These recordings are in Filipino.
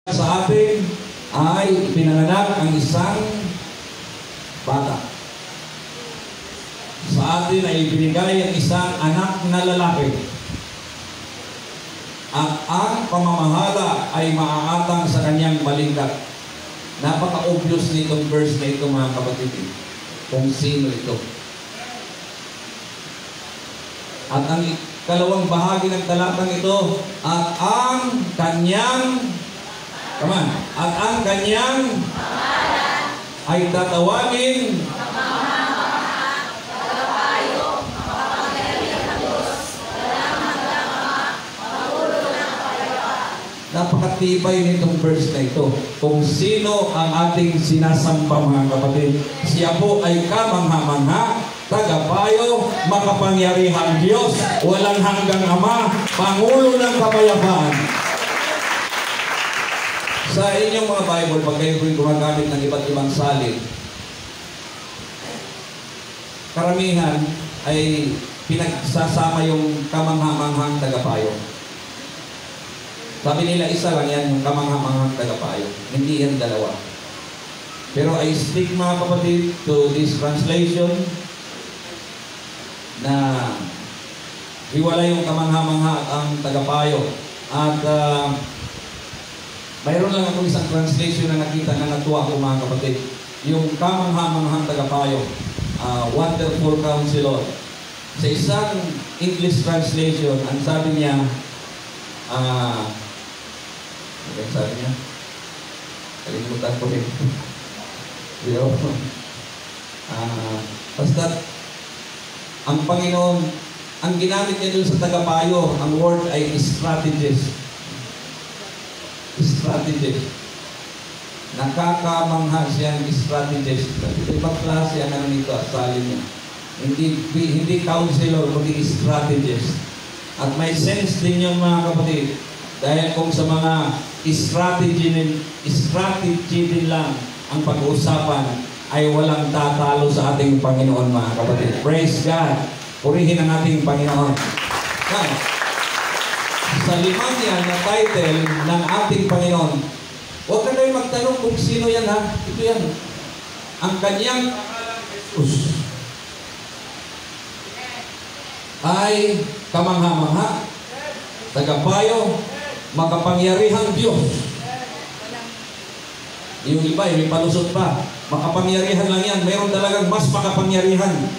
Sa atin ay pinanganak ang isang bata. Sa atin ay ibinigay ang isang anak na lalaki. At ang pamamahala ay maaatang sa kanyang balikat. Napaka-obvious nitong verse na ito, mga kapatid, kung sino ito. At ang ikalawang bahagi ng talatang ito, at ang kanyang ay tatawagin napakatibay nitong verse na ito. Kung sino ang ating sinasamba, mga kapatid, siya po ay kamangha-mangha, tagapayo, makapangyarihang Diyos, walang hanggang Ama, Pangulo ng Kapayapaan. Sa inyong mga Bible, pag kayo po'y gumagamit ng iba't ibang salin, karamihan ay pinagsasama yung kamangha-manghang tagapayo. Sabi nila, isa lang yan, yung kamangha-manghang tagapayo. Hindi yan dalawa. Pero I stick, mga kapatid, to this translation na hiwalay yung kamangha-mangha at ang tagapayo. At mayroon lang akong isang translation na nakita na natuwa ko, mga kapatid. Yung kamangha-manghang tagapayo, Wonderful Counselor. Sa isang English translation, ang sabi niya, kalimutan ko rin. Basta, ang Panginoon, ang ginamit niya dun sa tagapayo, ang word ay strategist. Strategist. Nakakamangha siyang strategist. Ibang klase ang nito at salin niya. Hindi counselor, kundi strategist. At may sense din yung mga kapatid. Dahil kung sa mga strategy din lang ang pag-uusapan, ay walang tatalo sa ating Panginoon, mga kapatid. Praise God. Purihin ang ating Panginoon. Now, sa limang yan na title ng ating Panginoon, huwag ka kayo magtanong kung sino yan, ha? Ito yan. Ang kanyang Jesus ay kamangha-mangha, tagapayo, makapangyarihang Diyos. Yung iba, may palusot pa. Makapangyarihan lang yan. Mayroon talagang mas makapangyarihan.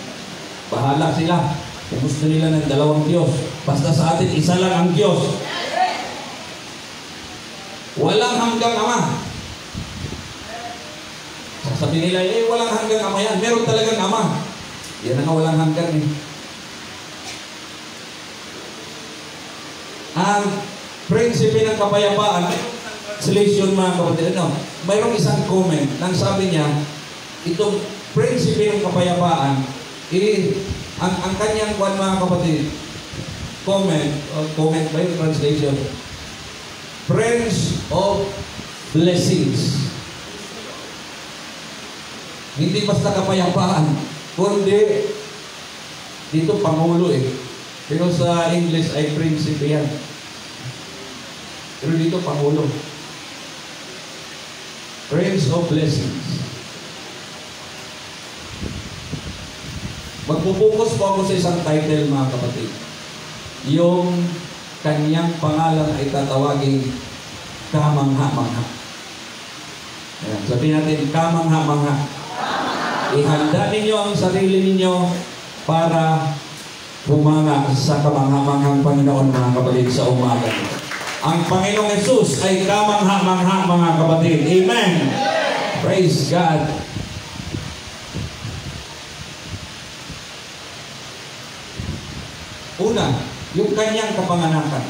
Bahala sila. Kung gusto nila ng dalawang Diyos. Basta sa atin, isa lang ang Diyos. Walang hanggang Ama. Sasabi nila, walang hanggang Ama yan. Meron talagang Ama. Yan ang walang hanggang eh. Ang prinsipe ng kapayapaan, translation, mga kapatid, mayroong isang comment nang sabi niya, itong prinsipe ng kapayapaan, ang kanyang mga kapatid, comment ba yung translation? Prince of Blessings. Hindi basta kapayapaan, kundi dito Pangulo eh. Pero sa English ay prinsipe yan. Pero dito Pangulo. Prince of Blessings. Magpupukus po ako sa isang title, mga kapatid. Yung kanyang pangalan ay tatawagin kamangha-mangha. Ayan, sabihin natin, kamangha-mangha. Ihanda ninyo ang sarili ninyo para bumanga sa kamangha-manghang Panginoon, mga kapatid, sa umaga. Ang Panginoong Jesus ay kamangha-mangha, mga kapatid. Amen! Praise God! Una, yung kanyang kapanganakan.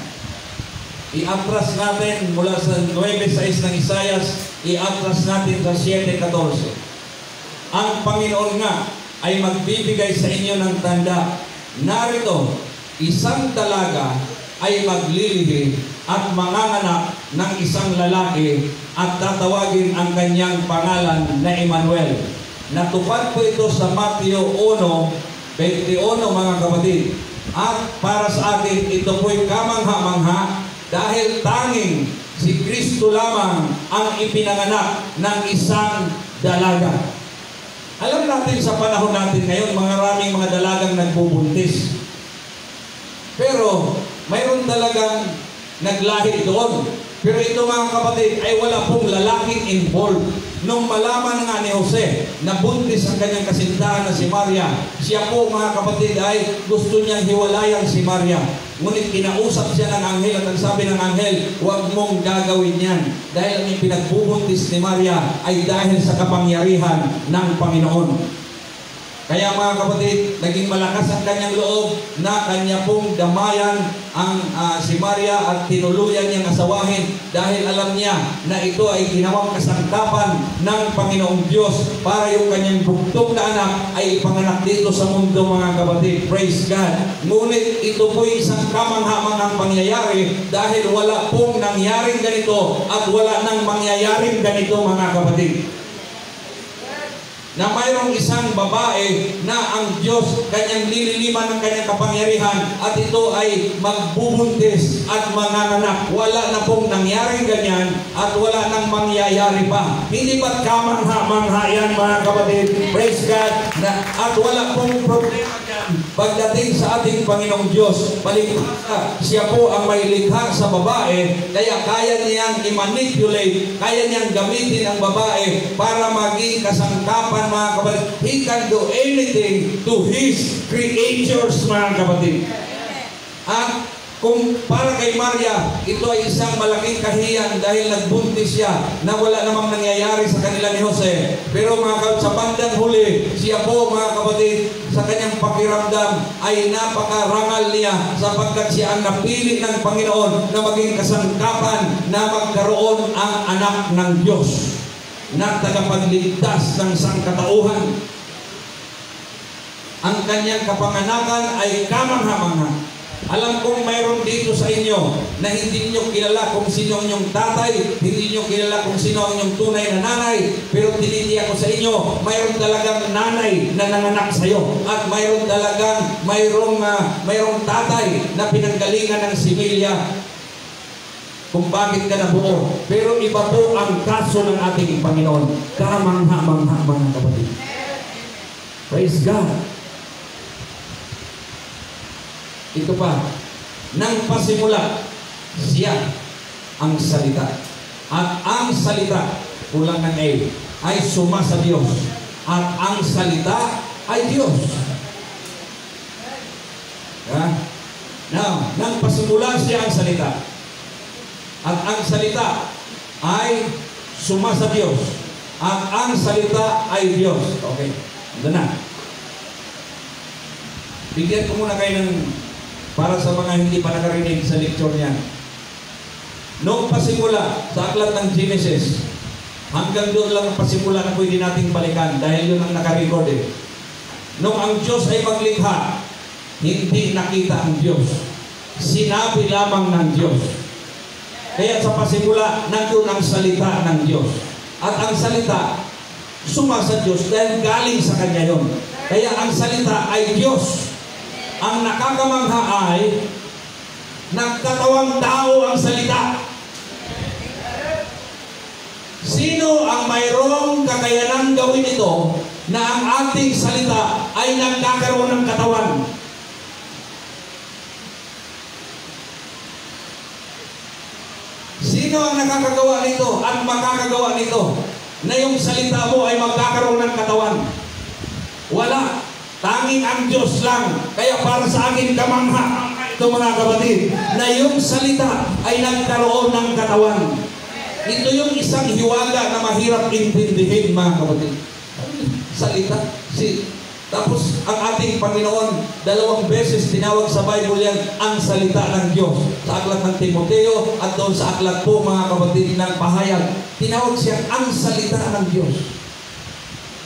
I-atras natin mula sa 9:6 ng Isaias, i-atras natin sa 7:14. Ang Panginoon nga ay magbibigay sa inyo ng tanda. Narito, isang dalaga ay maglilihi at manganganak ng isang lalaki at tatawagin ang kanyang pangalan na Emmanuel. Natupad po ito sa Mateo 1:21, mga kapatid. At para sa akin, ito po'y kamangha-mangha dahil tanging Si Kristo lamang ang ipinanganak ng isang dalaga. Alam natin sa panahon natin ngayon, maraming mga dalagang nagbubuntis. Pero mayroon talagang naglahi doon. Pero ito mga kapatid ay wala pong lalaking involved. Nung malaman nga ni Jose na buntis ang kanyang kasintahan na si Maria, siya po mga kapatid ay gusto niyang hiwalayan si Maria. Ngunit kinausap siya ng anghel at ang sabi ng anghel, huwag mong gagawin yan. Dahil ang pinagbubuntis ni Maria ay dahil sa kapangyarihan ng Panginoon. Kaya mga kapatid, naging malakas ang kanyang loob na kanya pong damayan ang si Maria at tinuluyan niyang asawahin dahil alam niya na ito ay ginawang kasangkapan ng Panginoong Diyos para yung kanyang bugtong na anak ay ipanganak dito sa mundo mga kapatid. Praise God! Ngunit ito po isang kamangha-manghang pangyayari dahil wala pong nangyaring ganito at wala nang mangyayaring ganito mga kapatid. Na mayroong isang babae na ang Diyos kanyang lililiman ng kanyang kapangyarihan at ito ay magbubuntis at manganganak. Wala na pong nangyaring ganyan at wala nang mangyayari pa. Hindi ba't kamangha-mangha yan mga kapatid? Praise God! At wala pong problema dyan pagdating sa ating Panginoong Diyos. Palibhasa, siya po ang may likha sa babae, kaya kaya niyang i-manipulate, kaya niyang gamitin ang babae para maging kasangkapan mga kapatid. He can do anything to His creatures mga kapatid. At kung para kay Maria, ito ay isang malaking kahiyan dahil nagbuntis siya na wala namang nangyayari sa kanila ni Jose. Pero mga kapatid, sa bandang huli, siya po mga kapatid, sa kanyang pakiramdam ay napakarangal niya sapagkat siya ang napili ng Panginoon na maging kasangkapan na magkaroon ang anak ng Diyos na tagapagligtas ng sangkatauhan. Ang kanyang kapanganakan ay kamangha-mangha. Alam kong mayroon dito sa inyo na hindi niyo kilala kung sino ang inyong tatay, hindi niyo kilala kung sino ang inyong tunay na nanay, pero tinitiyak ko sa inyo, mayroon talagang nanay na nanganak sa iyo at mayroon talagang mayroong tatay na pinanggalingan ng similya kung bakit ka nabuo. Pero iba po ang kaso ng ating Panginoon. Kamangha-mangha mga kapatid. Praise God. Ito pa, nang pasimula, siya ang salita. At ang salita, kulang ng A, ay suma sa Diyos. At ang salita ay Diyos. Now, nang pasimula siya ang salita. At ang salita ay suma sa Diyos. At ang salita ay Diyos. Okay, ito na. Bigyan ko muna kayo ng para sa mga hindi pa nakarinig sa lecture niya. Noong pasimula sa aklat ng Genesis, hanggang doon lang ang pasimula na pwede nating balikan dahil yun ang nakarecord eh. Noong ang Diyos ay maglikha, hindi nakita ang Diyos. Sinabi lamang ng Diyos. Kaya sa pasimula, nandun ang salita ng Diyos. At ang salita, suma sa Diyos dahil galing sa Kanya yun. Kaya ang salita ay Diyos. Ang nakakamangha ay nagkatawang tao ang salita. Sino ang mayroong kakayanang gawin ito na ang ating salita ay nagkakaroon ng katawan? Sino ang nakakagawa nito at makakagawa nito na yung salita mo ay magkakaroon ng katawan? Wala. Tanging ang Diyos lang. Kaya para sa akin kamangha ito mga kapatid, na yung salita ay nagkaroon ng katawan. Ito yung isang hiwaga na mahirap intindihin mga kapatid. Salita. Tapos ang ating Panginoon, 2 beses tinawag sa Bible yan ang salita ng Diyos. Sa aklat ng Timoteo at doon sa aklat po mga kapatid ng pahayag, tinawag siya ang salita ng Diyos.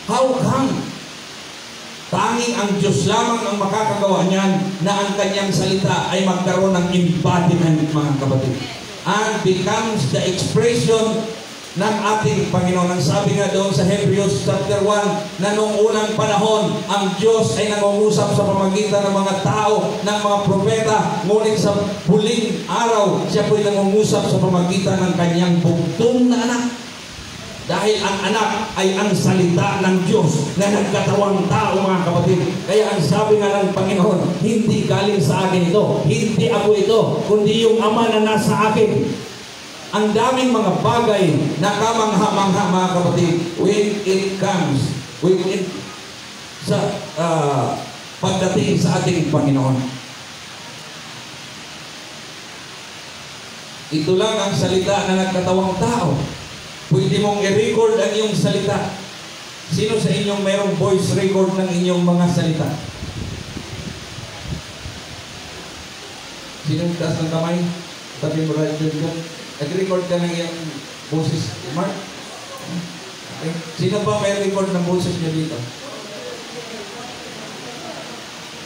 How come? Tanging ang Diyos lamang ang makakagawa niyan na ang kanyang salita ay magkaroon ng embodiment mga kapatid. And becomes the expression ng ating Panginoon. Ang sabi nga doon sa Hebrews chapter 1, na noong unang panahon, ang Diyos ay nangungusap sa pamamagitan ng mga tao, ng mga propeta, ngunit sa huling araw, siya po'y nangungusap sa pamamagitan ng kanyang bugtong na anak. Dahil ang anak ay ang salita ng Diyos na nagkatawang tao, mga kapatid. Kaya ang sabi nga ng Panginoon, hindi galing sa akin ito, hindi ako ito, kundi yung Ama na nasa akin. Ang daming mga bagay na kamangha-mangha, mga kapatid, when it comes, sa pagdating sa ating Panginoon. Ito lang ang salita na nagkatawang tao. Pwede mong i-record ang iyong salita. Sino sa inyong mayroong voice record ng inyong mga salita? Sino taas ng kamay? Sabi mo right dyan. Nag-record ka ng iyong boses. Mark? Okay. Sino ba may record ng boses niya dito?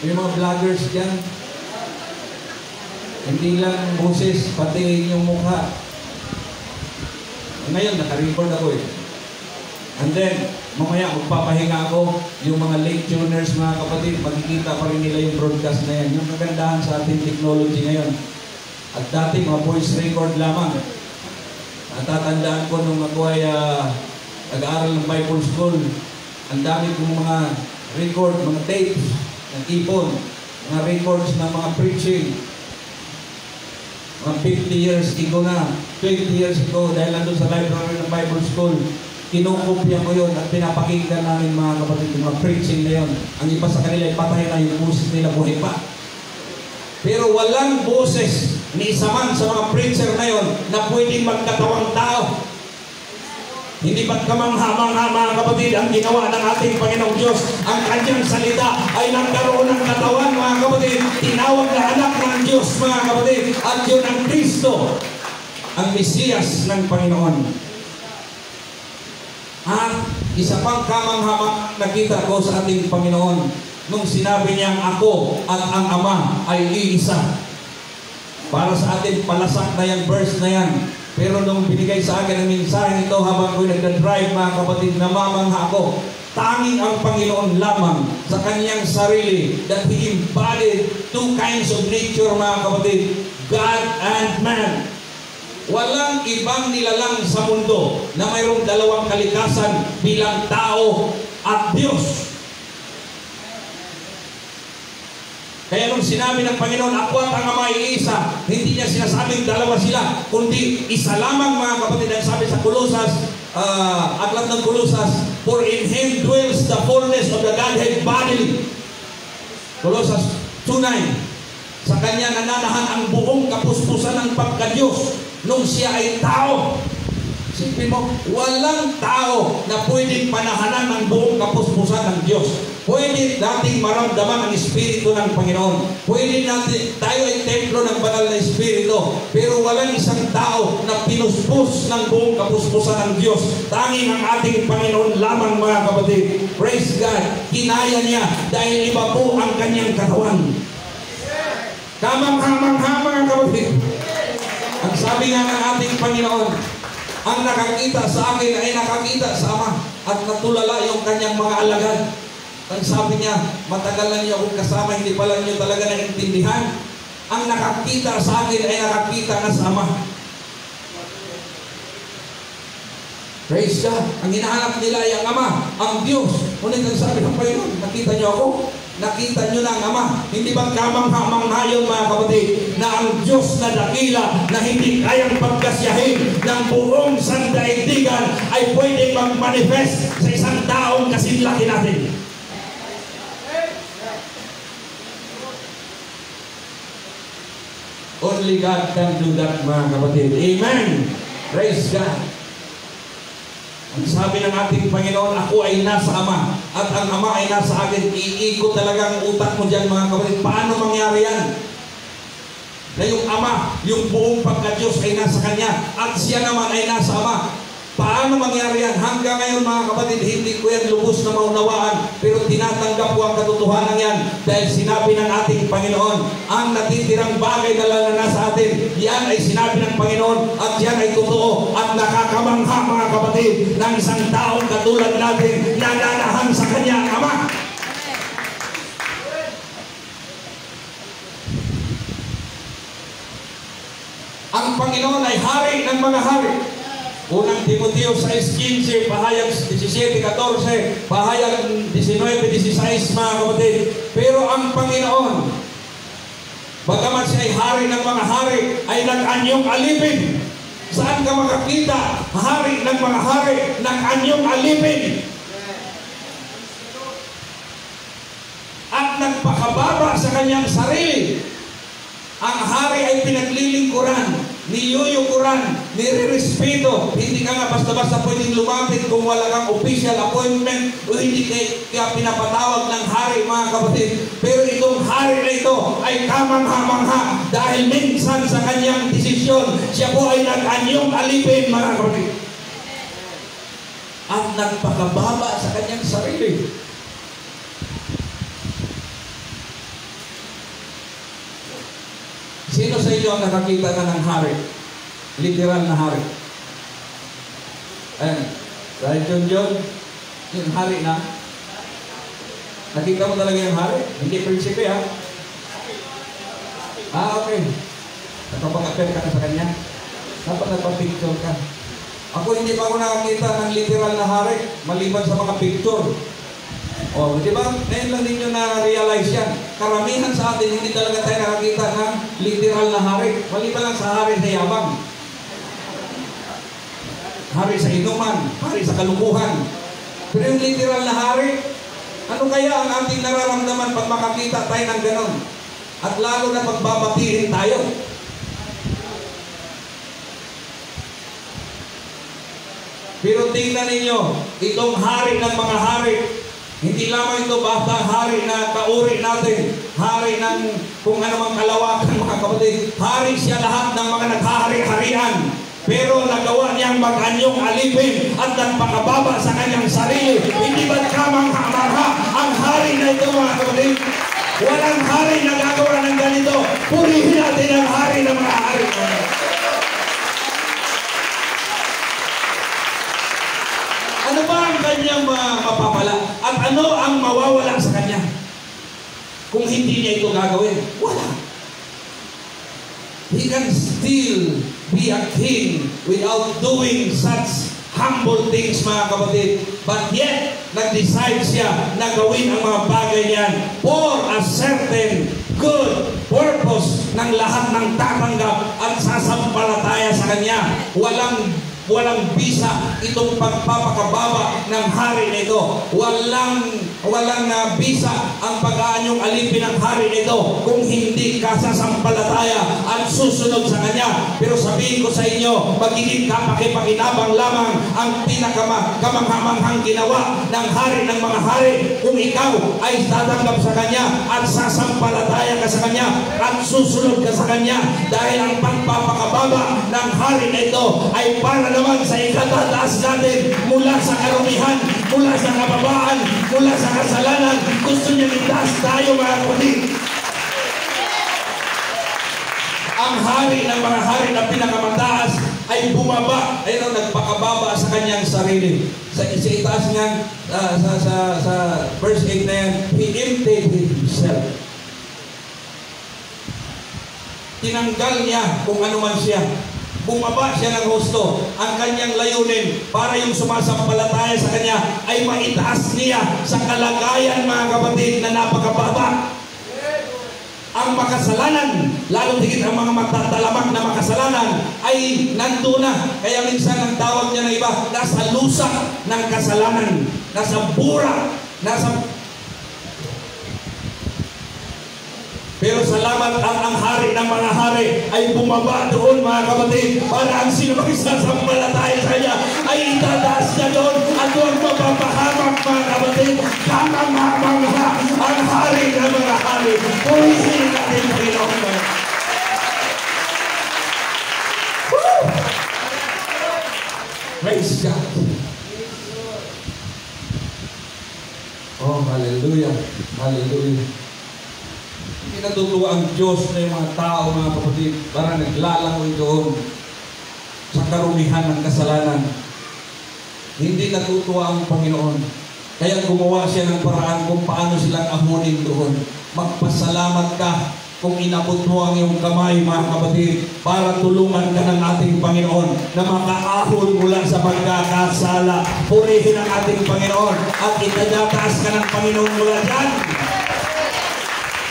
May mga vloggers dyan. Hindi lang boses, pati inyong mukha. Ngayon, naka-record ako eh. And then, mamaya magpapahinga ako, yung mga late tuners, mga kapatid, makikita pa rin nila yung broadcast na yan. Yung kagandahan sa ating technology ngayon. At dati, mga voice record lamang. Natatandaan ko nung ako ay nag-aaral ng Bible School, ang dami kong mga record, mga tapes, ng ipon, mga records ng mga preaching. Mga 50 years ago na, 20 years ago, dahil nandun sa library ng Bible School, kinukopya ko yun at pinapakinggan namin, mga kapatid, yung mga preaching na yun. Ang iba sa kanila ay patay na, yung boses nila buhay pa. Pero walang boses ni isa man sa mga preacher na yun na pwedeng magkatawang tao. Hindi ba't kamangha-mangha, mga kapatid, ang ginawa ng ating Panginoong Diyos? Ang kanyang salita ay nagkaroon ng katawan, mga kapatid. Tinawag na anak ng Diyos, mga kapatid. At yun ang Kristo, ang Mesiyas ng Panginoon. At isa pang kamangha-mangha nakita ko sa ating Panginoon nung sinabi niyang ako at ang Ama ay iisa. Para sa atin, palasak na yung verse na yan. Pero nung binigay sa akin ang mensahe nito habang ko'y nagdadrive, mga kapatid, namamangha ako. Tanging ang Panginoon lamang sa kanyang sarili that He embodied two kinds of nature, mga kapatid, God and man. Walang ibang nilalang sa mundo na mayroong dalawang kalikasan bilang tao at Diyos. Kaya nung sinabi ng Panginoon, ako at ang Ama ay isa, hindi niya sinasabing dalawa sila, kundi isa lamang, mga kapatid. Ang sabi sa Kolosas, aklat ng Kolosas, for in Him dwells the fullness of the Godhead bodily. Kolosas 2:9. Sa Kanya nananahan ang buong kapuspusan ng pagka-Diyos nung Siya ay tao. Sipin mo, walang tao na pwedeng panahanan ng buong kapuspusan ng Diyos. Pwede nating maramdaman ang Espiritu ng Panginoon. Pwede natin, tayo ay templo ng banal na Espiritu. Pero walang isang tao na pinuspos ng buong kapuspusan ng Diyos. Tanging ang ating Panginoon lamang, mga kapatid. Praise God. Kinaya niya dahil iba po ang kanyang katawan. Kamangha-mangha, mga kapatid. Ang sabi nga ng ating Panginoon, ang nakakita sa akin ay nakakita sa Ama at natulala yung kanyang mga alagad. Ang sabi niya, matagal na niyo akong kasama, hindi pala niyo talaga naintindihan. Ang nakakita sa akin ay nakakita na sa Ama. Praise God. Ang hinahanap nila ay ang Ama, ang Diyos. Ngunit ang sabi ng Panginoon, nakita niyo ako? Nakita niyo na ang Ama. Hindi ba kamangha-mangha yun, mga kapatid, na ang Diyos na dakila na hindi kayang pagkasyahin ng buong sandaigdigan ay pwede mag-manifest sa isang taong kasinlaki natin. Only God can do that, mga kapatid. Amen. Praise God. Ang sabi ng ating Panginoon, ako ay nasa Ama at ang Ama ay nasa akin. Iikot talaga ang utak mo dyan, mga kapatid. Paano mangyari yan? Na yung Ama, yung buong pagka-Diyos ay nasa Kanya at siya naman ay nasa Ama. Paano Paano mangyari yan? Hanggang ngayon mga kapatid, hindi ko yan lubos na maunawaan, pero tinatanggap ko ang katotohanan yan dahil sinabi ng ating Panginoon, ang natitirang bagay na lalana sa atin, yan ay sinabi ng Panginoon at yan ay totoo at nakakamangha mga kapatid ng isang taong katulad natin na nanahan sa Kanya ang Ama. Ang Panginoon ay hari ng mga hari. Unang Timoteo 6:15, pahayag 17:14, pahayag 19:16 mga kapatid. Pero ang Panginoon, bagamat siya ay hari ng mga hari, ay nag-anyong alipin. Saan ka makakita? Hari ng mga hari, nag-anyong alipin. At nagpakababa sa kanyang sarili. Ang hari ay pinaglilingkuran, niyuyukuran, nire-respeto. Hindi ka nga basta-basta pwedeng lumapit kung wala kang official appointment o hindi ka pinapatawag ng hari mga kapatid. Pero itong hari na ito ay kamangha-mangha dahil minsan sa kanyang desisyon, siya po ay nag-anyong alipin mga kapatid. At nagpakababa sa kanyang sarili. Sino sa inyo ang nakakita na ng hari? Literal na hari. Ayan. Dahil John, yung hari na. Nakita mo talaga yung hari? Hindi prinsipe ha? Okay. Nakapag-apel ka na sa kanya? Dapat nagpa-picture ka. Ako hindi pa ako nakakita ng literal na hari maliban sa mga picture. Oh, di ba? Ngayon lang ninyo na-realize yan. Karamihan sa atin, hindi talaga tayo nakakita ng literal na hari. Maliban lang sa hari sa yabang. Hari sa inuman, hari sa kalukuhan. Pero yung literal na hari, ano kaya ang ating nararamdaman pag makakita tayo ng ganon? At lalo na pagbabatihin tayo. Pero tingnan ninyo, itong hari ng mga hari, hindi lamang ito basta hari na kauri natin, hari ng kung anumang kalawakan mga kapatid. Hari siya lahat ng mga naghahari-harian. Pero nagawa niyang mag-anyong alipin at nagpakababa sa kanyang sarili. Hindi ba't kamangha-mangha ang hari na ito mga kapatid? Walang hari na gagawa ng ganito. Purihin natin ang hari ng mga hari. Ano ba ang kanyang mapapala? At ano ang mawawala sa kanya? Kung hindi niya ito gagawin, wala. He can still be a king without doing such humble things mga kapatid. But yet, nag-decide siya na gawin ang mga bagay niyan for a certain good purpose ng lahat ng tatanggap at sasampalataya sa kanya. Walang bisa itong pagpapakababa ng hari nito. Walang bisa ang pag-aanyong alipin ng hari nito kung hindi ka sasampalataya at susunod sa kanya. Pero sabihin ko sa inyo, magiging kapakipakinabang lamang ang pinakakamanghamanghang ginawa ng hari ng mga hari kung ikaw ay tatanggap sa kanya at sasampalataya ka sa kanya at susunod ka sa kanya. Dahil ang pagpapakababa ng hari nito ay para naman sa ikatataas natin mula sa karumihan, mula sa kababaan, mula sa kasalanan. Gusto niya itaas tayo mga kapatid. Ang hari ng mga hari na pinakamataas ay bumaba, ayun, nagpakababa sa kanyang sarili. Sa itaas niya, sa verse 8 na yan, he emptied himself. Tinanggal niya kung ano man siya. Bumaba siya ng husto. Ang kanyang layunin para yung sumasampalataya sa kanya ay maitaas niya sa kalagayan mga kapatid na napakababa. Ang makasalanan, lalo higit ang mga matatalamang na makasalanan ay nandun na. Kaya minsan ang tawag niya na iba, nasa lusak ng kasalanan, nasa bura, nasa... Pero salamat ang hari ng mga hari ay bumaba doon mga kapatid para ang sino magsasampalataya sa kanya ay itataas niya doon at huwag mapapahamak mga kapatid. Kamangha-mangha ang hari ng mga hari. Purihin natin Panginoon. Praise God. Oh, hallelujah. Hallelujah. Hindi natutuwa ang Diyos na yung mga tao, mga kapatid, parang naglalangoy doon sa karumihan ng kasalanan. Hindi natutuwa ang Panginoon. Kaya gumawa siya ng paraan kung paano silang ahunin doon. Magpasalamat ka kung inabot mo ang iyong kamay, mga kapatid, para tulungan ka ng ating Panginoon na makaahon mula sa pagkakasala. Purihin ang ating Panginoon at itatataas ka ng Panginoon mula dyan.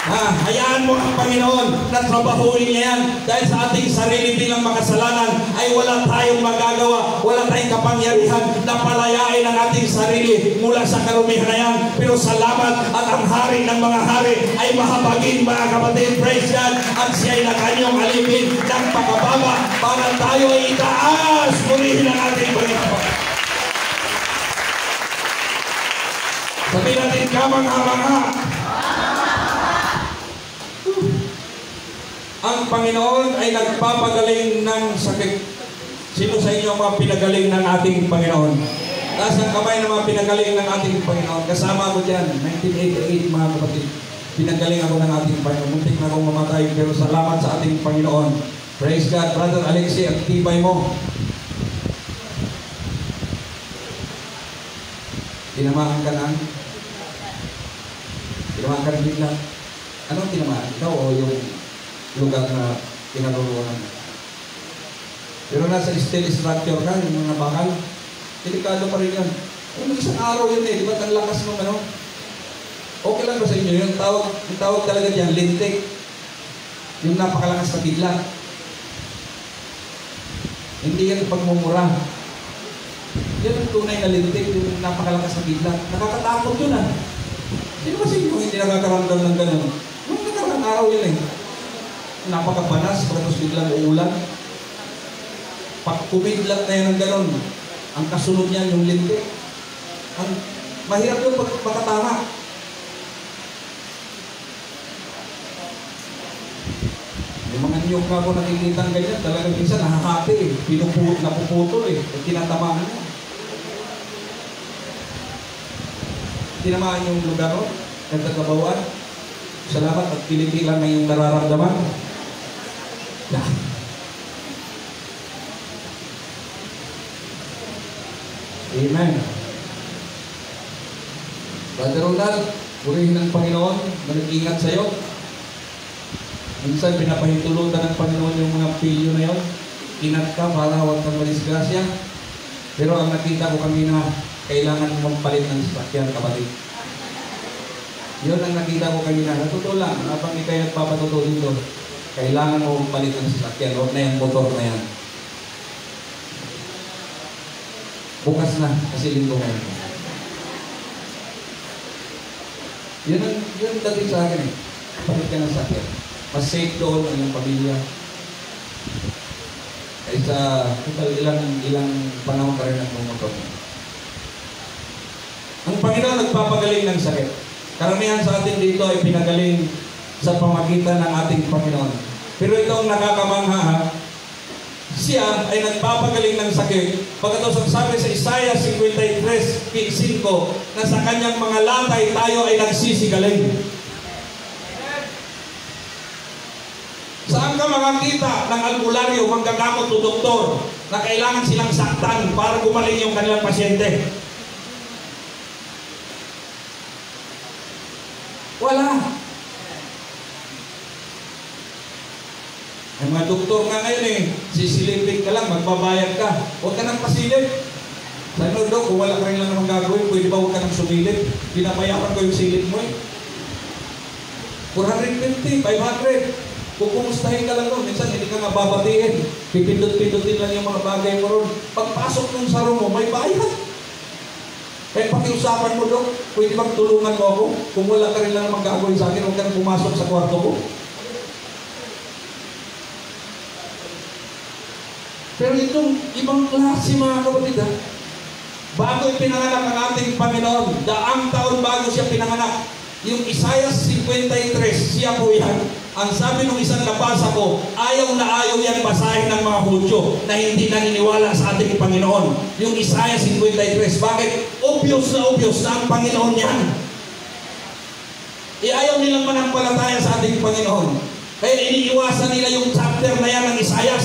Hayaan mo ang Panginoon na trabahuin niya yan dahil sa ating sarili bilang makasalanan ay wala tayong magagawa, wala tayong kapangyarihan na palayain ang ating sarili mula sa karumihan na yan. Pero salamat at ang hari ng mga hari ay mahabagin, mga kapatid. Praise God. At siya ay nakanyong alipin ng pagkababa para tayo ay itaas. Purihin ang ating Panginoon. Sabihin natin, kamang-hamanga. Ang Panginoon ay nagpapagaling ng sakit. Sino sa inyo ang mga pinagaling ng ating Panginoon? Taas ang kamay ng mga pinagaling ng ating Panginoon. Kasama ako dyan, 1988 mga kapatid. Pinagaling ako ng ating Panginoon. Muntik na akong mamatay, pero salamat sa ating Panginoon. Praise God. Brother Alexi, ang tibay mo. Tinamaan ka na? Tinamaan ka rin bigla? Anong tinamaan? Ikaw o yung lugar na pinaruruan? Pero nasa steel structure ka, yung mga bakal, delikado pa rin yan. Yung isang araw yun eh, di ba? Ang lakas ng ano? Okay lang ba sa inyo? Yung tawag talaga diyan, lintik. Yung napakalakas na bigla. Hindi yan pagmumura. Yan ang tunay na lintik, yung napakalakas na bigla. Nakakatakot yun ah. Sino ba sa inyo hindi nakakaramdam ng gano'n? Yung nakarang araw yun eh. Napakabanas, pagkatapos biglang uulan. Pag kumidlat na yan ng gano'n, ang kasunod niyan yung lintik. Ang mahirap yung pagkatama. Yung mga niyong kako nakikita ng ganyan, talagang minsan nakakati eh. Napuputol eh. At tinatamaan niya. Tinamaan yung lugar o, nagkakabawaan. Salamat at kiliti lang na yung nararamdaman. Yeah. Amen. Brother Ronald, purihin ng Panginoon na nag-ingat sa iyo. Minsan pinapahintulutan ng Panginoon yung mga pilyo na yon. Ingat ka para huwag kang malisgrasya. Pero ang nakita ko kanina, kailangan mong palit ng sasakyan, kapatid. Yun ang nakita ko kanina. Natuto lang, habang ikay nagpapatuto dito, kailangan mong palit ng sasakyan. Huwag na yung motor na yan. Bukas na, kasi linggo ngayon. Yun ang dating sa akin eh. Palit ka ng sasakyan. Mas safe doon ang iyong pamilya. Kaysa ilang panahon ka rin ang bumotor. Ang Panginoon nagpapagaling ng sakit. Karamihan sa atin dito ay pinagaling sa pamagitan ng ating Panginoon. Pero itong nakakamangha, siya ay nagpapagaling ng sakit. Pagkatapos ang sabi sa Isaiah 53:5 na sa kanyang mga latay tayo ay nagsisigaling. Saan ka makakita ng albularyo, manggagamot o doktor na kailangan silang saktan para gumaling yung kanilang pasyente? Wala. Ang mga doktor nga ngayon eh, sisilipin ka lang, magbabayad ka. Huwag ka nang pasilip. Sabi mo, Dok, kung wala ka rin lang namang gagawin, pwede ba huwag ka nang sumilip? Pinapayapan ko yung silip mo eh. 450, 500. Kung kumustahin ka lang doon, minsan hindi ka mababatiin. Pipindot-pindotin lang yung mga bagay mo ron. Pagpasok ng saro mo, may bayad. Kaya pakiusapan mo, Dok, pwede bang tulungan mo ako? Kung wala ka rin lang namang gagawin sa akin, huwag ka nang pumasok sa kwarto ko. Pero itong ibang klase, mga kapatid, bago ipinanganak ang ating Panginoon, daang taon bago siya pinanganak, yung Isaiah 53, siya po yan. Ang sabi ng isang nabasa ko, ayaw na ayaw yan basahin ng mga Hudyo na hindi naniniwala sa ating Panginoon. Yung Isaiah 53. Bakit? Obvious na ang Panginoon yan. Ayaw nilang manampalataya sa ating Panginoon. Kaya iniiwasan nila yung chapter na yan ng Isaiah.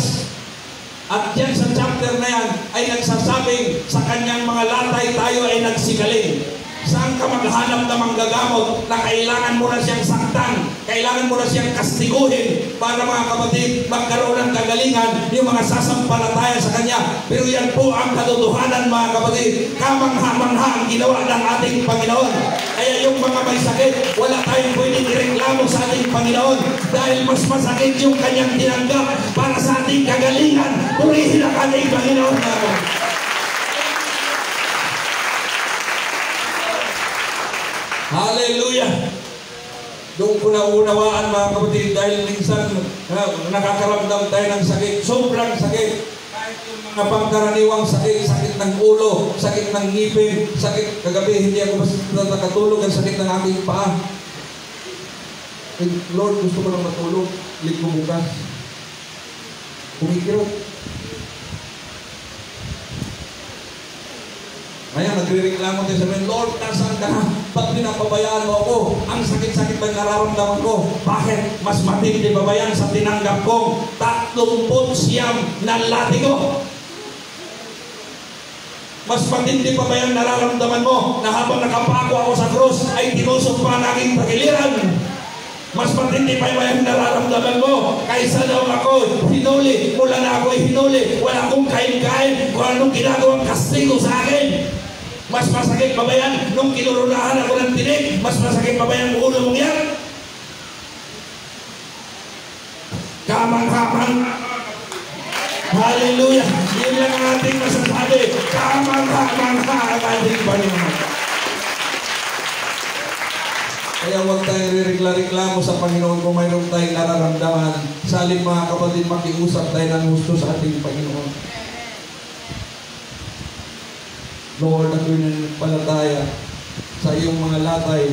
At yan sa chapter na yan ay nagsasabing sa kanyang mga latay tayo ay nagsigaling. Saan ka maghanap na manggagamot na kailangan mo na siyang saktan, kailangan mo na siyang kastiguhin para mga kapatid magkaroon ng kagalingan yung mga sasampalataya sa Kanya. Pero yan po ang katotohanan mga kapatid. Kamangha-mangha ang ginawa ng ating Panginoon. Kaya yung mga may sakit, wala tayong pwedeng ireklamo sa ating Panginoon dahil mas masakit yung Kanyang tinanggap para sa ating kagalingan. Purihin ang ating Panginoon namin. Hallelujah! Doon ko naunawaan mga kapatid dahil minsan nakakaramdam tayo ng sakit, sobrang sakit. Kahit yung mga pangkaraniwang sakit, sakit ng ulo, sakit ng ngipin, sakit kagabi, hindi ako basta nakatulog, ang sakit ng aking paa. Lord, gusto ko lang matulog, linggo bukas. Kumikirot. Kaya nagre-reklamo tayo sa Lord, nasaan ka na? Ba't pinapabayaan mo ako? Ang sakit-sakit ba nararamdaman ko? Bakit? Mas matindi ba ba yan sa tinanggap kong 39 na latigo? Mas matindi pa ba yan nararamdaman mo na habang nakapako ako sa krus ay tinusok pa ang aking tagiliran? Mas matindi pa ba yan nararamdaman mo kaysa daw ako hinuli, mula na ako'y hinuli, wala akong kain-kain kung anong ginagawang kastigo sa akin? Mas masakit pa ba yan nung kinurunahan ako ng tinig? Mas masakit pa ba yan ulo mong yan? Kamangha-mangha. Hallelujah! Yun lang ang ating masasabi. Kamangha-mangha ang ating Panginoon. Kaya huwag tayong reklamo sa Panginoon kung mayroon tayong nararamdaman. Sa halip mga kapatid, makiusap tayo ng gusto sa ating Panginoon. Lord, ako'y nananampalataya sa iyong mga latay.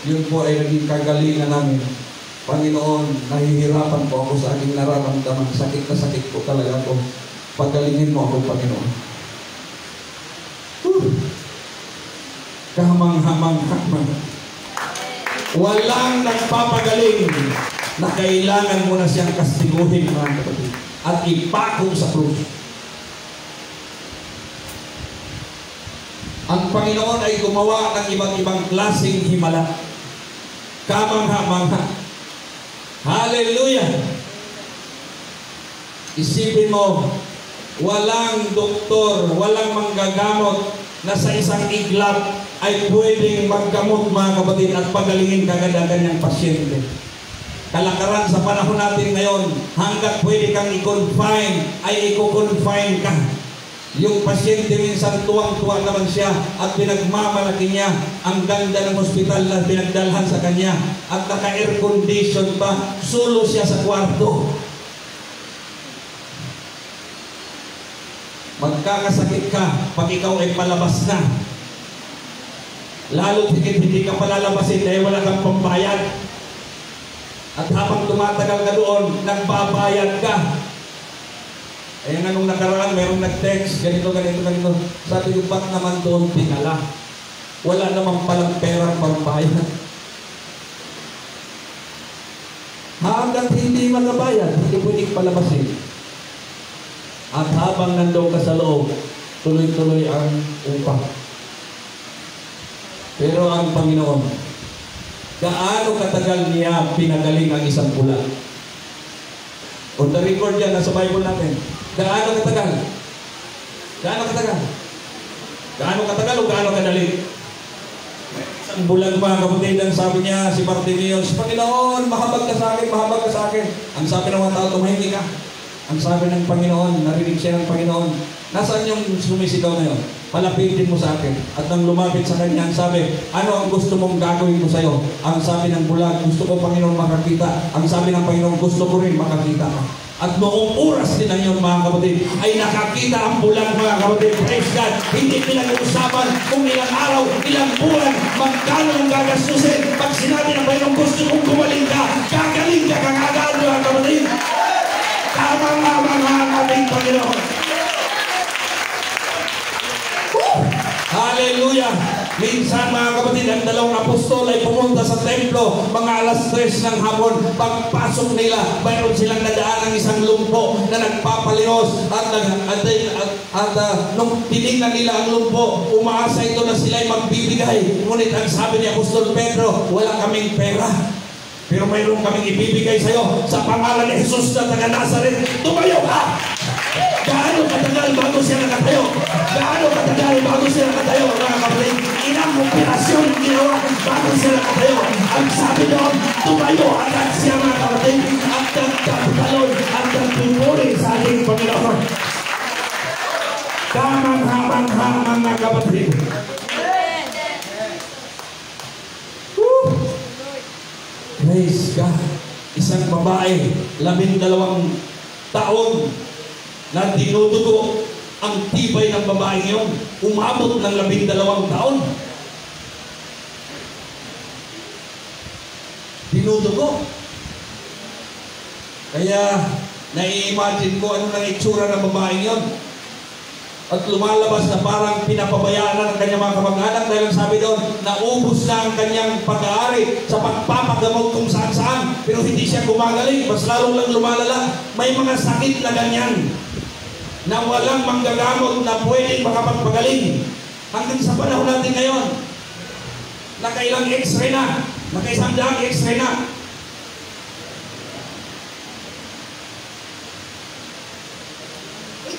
Yun po ay naging kagalingan namin. Panginoon, nahihirapan po ako sa aking nararamdaman. Sakit na sakit po talaga ako. Pagalingin mo ako, Panginoon. Kamangha-mangha. Walang nagpapagaling na kailangan mo na siyang kastiguhin, mga kapatid, at ipako sa krus. Ang Panginoon ay gumawa ng ibang-ibang klaseng himala. Kamangha-mangha. Hallelujah! Isipin mo, walang doktor, walang manggagamot na sa isang iglap ay pwedeng maggamot, mga kapatid, at pagalingin kagad ang kanyang pasyente. Kalakaran sa panahon natin ngayon, hanggat pwede kang i-confine, ay i-confine ka. Yung pasyente minsan tuwang-tuwa naman siya at pinagmamalaki niya ang ganda ng ospital na pinagdalhan sa kanya at naka-air condition pa, sulo siya sa kwarto. Magkakasakit ka pag ikaw ay palabas na. Lalo hindi ka palalabasin dahil wala kang pambayad. At habang tumatagal ka doon, nagbabayad ka. Kaya nga nung nakaraan, mayroong nag-text, ganito. Sabi ko, ba't naman doon pinala? Wala naman palang perang pambayad. Hanggang hindi magabayad, hindi pwedeng palabasin. At habang nandoon ka sa loob, tuloy-tuloy ang upa. Pero ang Panginoon, gaano katagal niya pinagaling ang isang bulag? On the record yan, nasa Bible natin. Gaano katagal? Gaano katagal? Gaano katagal o gaano kadali? Isang bulag, mga kapatid, ang sabi niya, si Bartimeus, Panginoon, mahabag ka sa akin, mahabag ka sa akin. Ang sabi ng mga tao, tumahimik ka. Ang sabi ng Panginoon, narinig siya ng Panginoon, nasaan yung sumisigaw ngayon? Palapitin mo sa akin. At nang lumapit sa kanya, ang sabi, ano ang gusto mong gagawin ko sa iyo? Ang sabi ng bulag, gusto ko, Panginoon, makakita. Ang sabi ng Panginoon, gusto ko rin makakita ka. At noong oras din na yun, mga kapatid, ay nakakita ang bulan, mga kapatid. Praise God. Hindi pinag-uusapan kung ilang araw, ilang buwan, magkano ang gagastusin. Pag sinabi na mayroong gusto kong gumaling ka, gagaling ka kagad, mga kapatid. Tamang-tamang ang ating Panginoon. Hallelujah! Minsan, mga kapatid, ang dalawang apostol ay pumunta sa templo mga alas 3 ng hapon. Pagpasok nila, mayroon silang nadaan ng isang lumpo na nagpapalios. At nung tinignan nila ang lumpo, umaasa ito na sila ay magbibigay. Ngunit ang sabi ni Apostol Pedro, wala kaming pera. Pero mayroon kaming ibibigay sa iyo sa pangalan ni Jesus na taga Nazaret. Tumayo ka! Gaano katagal bago siya nakatayo? Gaano katagal bago siya nakatayo? Mga kapatid, ilang operasyon ang ginawa bago siya nakatayo. Ang sabi doon, tumayo agad siya, mga kapatid, at nagkatalon at nagpupuri sa ating Panginoon. Tamang-hamang-hamang, mga kapatid. Praise God. Isang babae, 12 taon na dinudugo ang tibay ng babae ngayon. Umabot ng 12 taon. Dinudugo. Kaya, nai-imagine ko ano nang itsura ng babae ngayon. At lumalabas na parang pinapabayaan na ng kanyang mga kamag-anak dahil sabi doon, naubos na ang kanyang pag-aari sa pagpapagamot kung saan-saan. Pero hindi siya gumagaling, mas lalo lang lumalala. May mga sakit na ganyan na walang manggagamot na pwedeng makapagpagaling. Hanggang sa panahon natin ngayon, nakailang x-ray na, nakaisang daang x-ray na.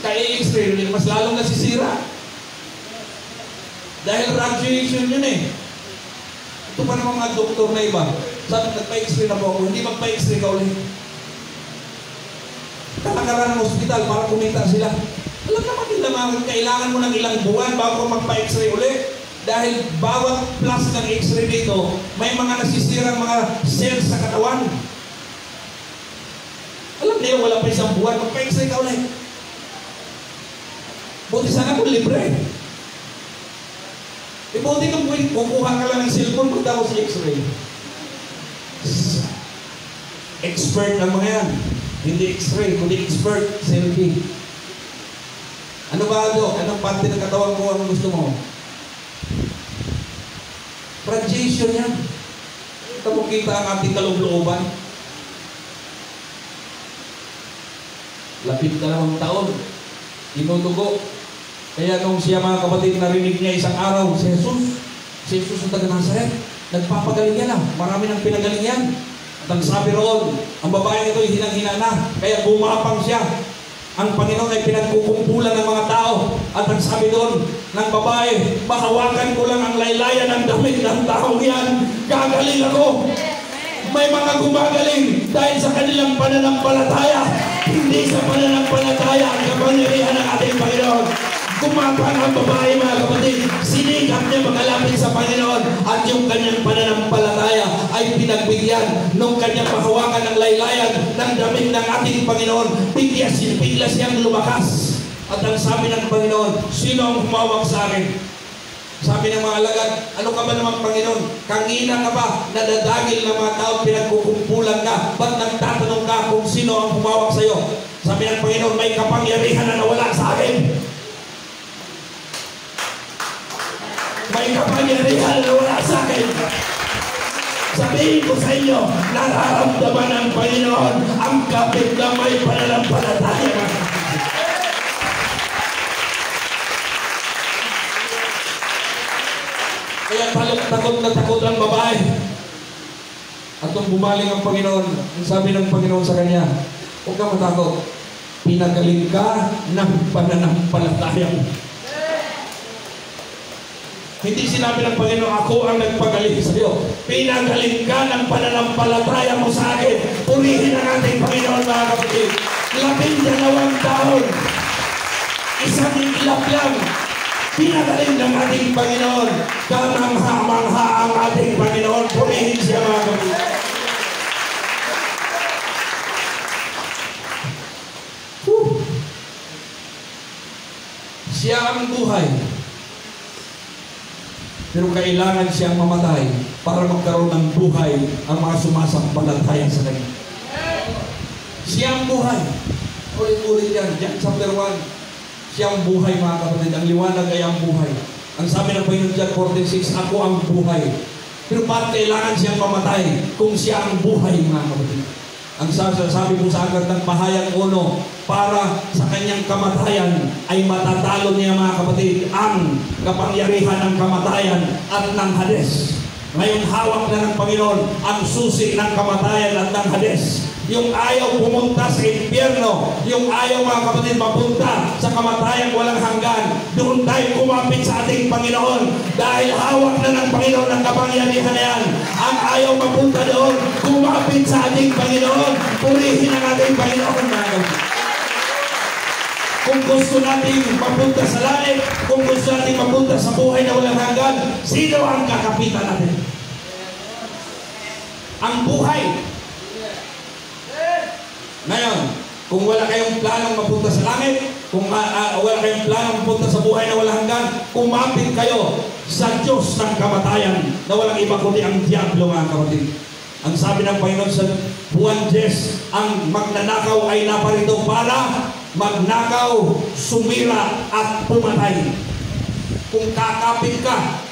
Kaya x-ray, mas lalong nasisira. Dahil radiation yun eh. Ito pa naman mga doktor na iba. Sabi, nagpa-x-ray na po ako, hindi magpa-x-ray ka ulit. Kalakaran ng hospital para kumita sila. Alam naman nila mga kailangan mo ng ilang buwan bago magpa-x-ray ulit. Dahil bawat plus ng x-ray dito, may mga nasisirang mga cells sa katawan. Alam niyo, wala pa isang buwan, magpa-x-ray ka ulit. Buti sana kung libre. Buti kung kukuha ka lang ng cellphone, punta ko sa x-ray. Expert ang mga yan. Hindi x-ray, kundi expert selfie. Ano ba ito? Anong parte ng katawan ko ang gusto mo? Radiation yan. Ito mo kita ang ating kaloob-looban. 12 taon. Dinudugo. Kaya nung siya, mga kapatid, narinig niya isang araw, si Jesus ang taga Nazaret, nagpapagaling yan lang. Marami nang pinagaling yan. At ang sabi roon, ang babae ito ay hinang-hina na, kaya bumapang siya. Ang Panginoon ay pinagkukumpulan ng mga tao. At ang sabi doon ng babae, mahawakan ko lang ang laylayan ng damit ng taong yan, gagaling ako. May mga gumagaling dahil sa kanilang pananampalataya, hindi sa pananampalataya ang kapangyarihan ng ating Panginoon. Kumapang ang babae, mga kapatid, sinikap niya makalapit sa Panginoon at yung kanyang pananampalataya ay pinagbigyan nung kanyang mahawakan ng laylayan ng damit ng ating Panginoon. Bigla siyang lumakas. At ang sabi ng Panginoon, sino ang humawak sa akin? Sabi ng mga alagad, ano ka ba naman, Panginoon? Kangina ka ba? Nadadagil ng mga tao, pinagkukumpulan ka. Ba't nagtatanong ka kung sino ang humawak sa iyo? Sabi ng Panginoon, may kapangyarihan na nawala sa akin. May kapangyarihan na wala sa akin. Sabihin ko sa inyo, nararamdaman ng Panginoon ang kapit na may pananampalataya. Kaya takot na takot ang babae. At nung bumaling ang Panginoon, ang sabi ng Panginoon sa kanya, huwag ka matakot. Pinagaling ka ng pananampalataya. Hindi sinabi ng Panginoon, ako ang nagpagaling sa iyo. Pinagaling ka ng pananampalataya mo sa akin. Purihin ang ating Panginoon, mga kapatid. 12 taon. Isang iglap lang. Pinagaling ng ating Panginoon. Kamangha-mangha ang ating Panginoon. Purihin siya, mga kapatid. Siya ang buhay. Pero kailangan siyang mamatay para magkaroon ng buhay ang mga sumasampalataya sa Kanya. Siya ang buhay. Ulit-ulit yan. John chapter 1. Siya ang buhay, mga kapatid. Ang liwanag ay ang buhay. Ang sabi ng Panginoon John 14:6, ako ang buhay. Pero bakit kailangan siyang mamatay kung siya ang buhay, mga kapatid? Ang sabi po sa Aklat ng Pahayag 1, para sa kanyang kamatayan ay matatalo niya, mga kapatid, ang kapangyarihan ng kamatayan at ng Hades. Ngayon hawak na ng Panginoon ang susi ng kamatayan at ng Hades. Yung ayaw pumunta sa impyerno, yung ayaw, mga kapatid, mapunta sa kamatayan walang hanggan, doon tayo kumapit sa ating Panginoon dahil hawak na ng Panginoon ang kapangyarihan na yan. Ang ayaw mapunta doon, kumapit sa ating Panginoon, purihin ang ating Panginoon. Kung gusto natin mapunta sa langit, kung gusto natin mapunta sa buhay na walang hanggan, sino ang kakapitan natin? Ang buhay. Ngayon, kung wala kayong planong mapunta sa langit, kung wala kayong planong mapunta sa buhay na walang hanggan, kumapit kayo sa Diyos ng kamatayan na walang iba kundi ang diablo, mga kapatid. Ang sabi ng Panginoon sa Juan 10, ang magnanakaw ay naparito para magnakaw, sumira at pumatay. Kung kakapit ka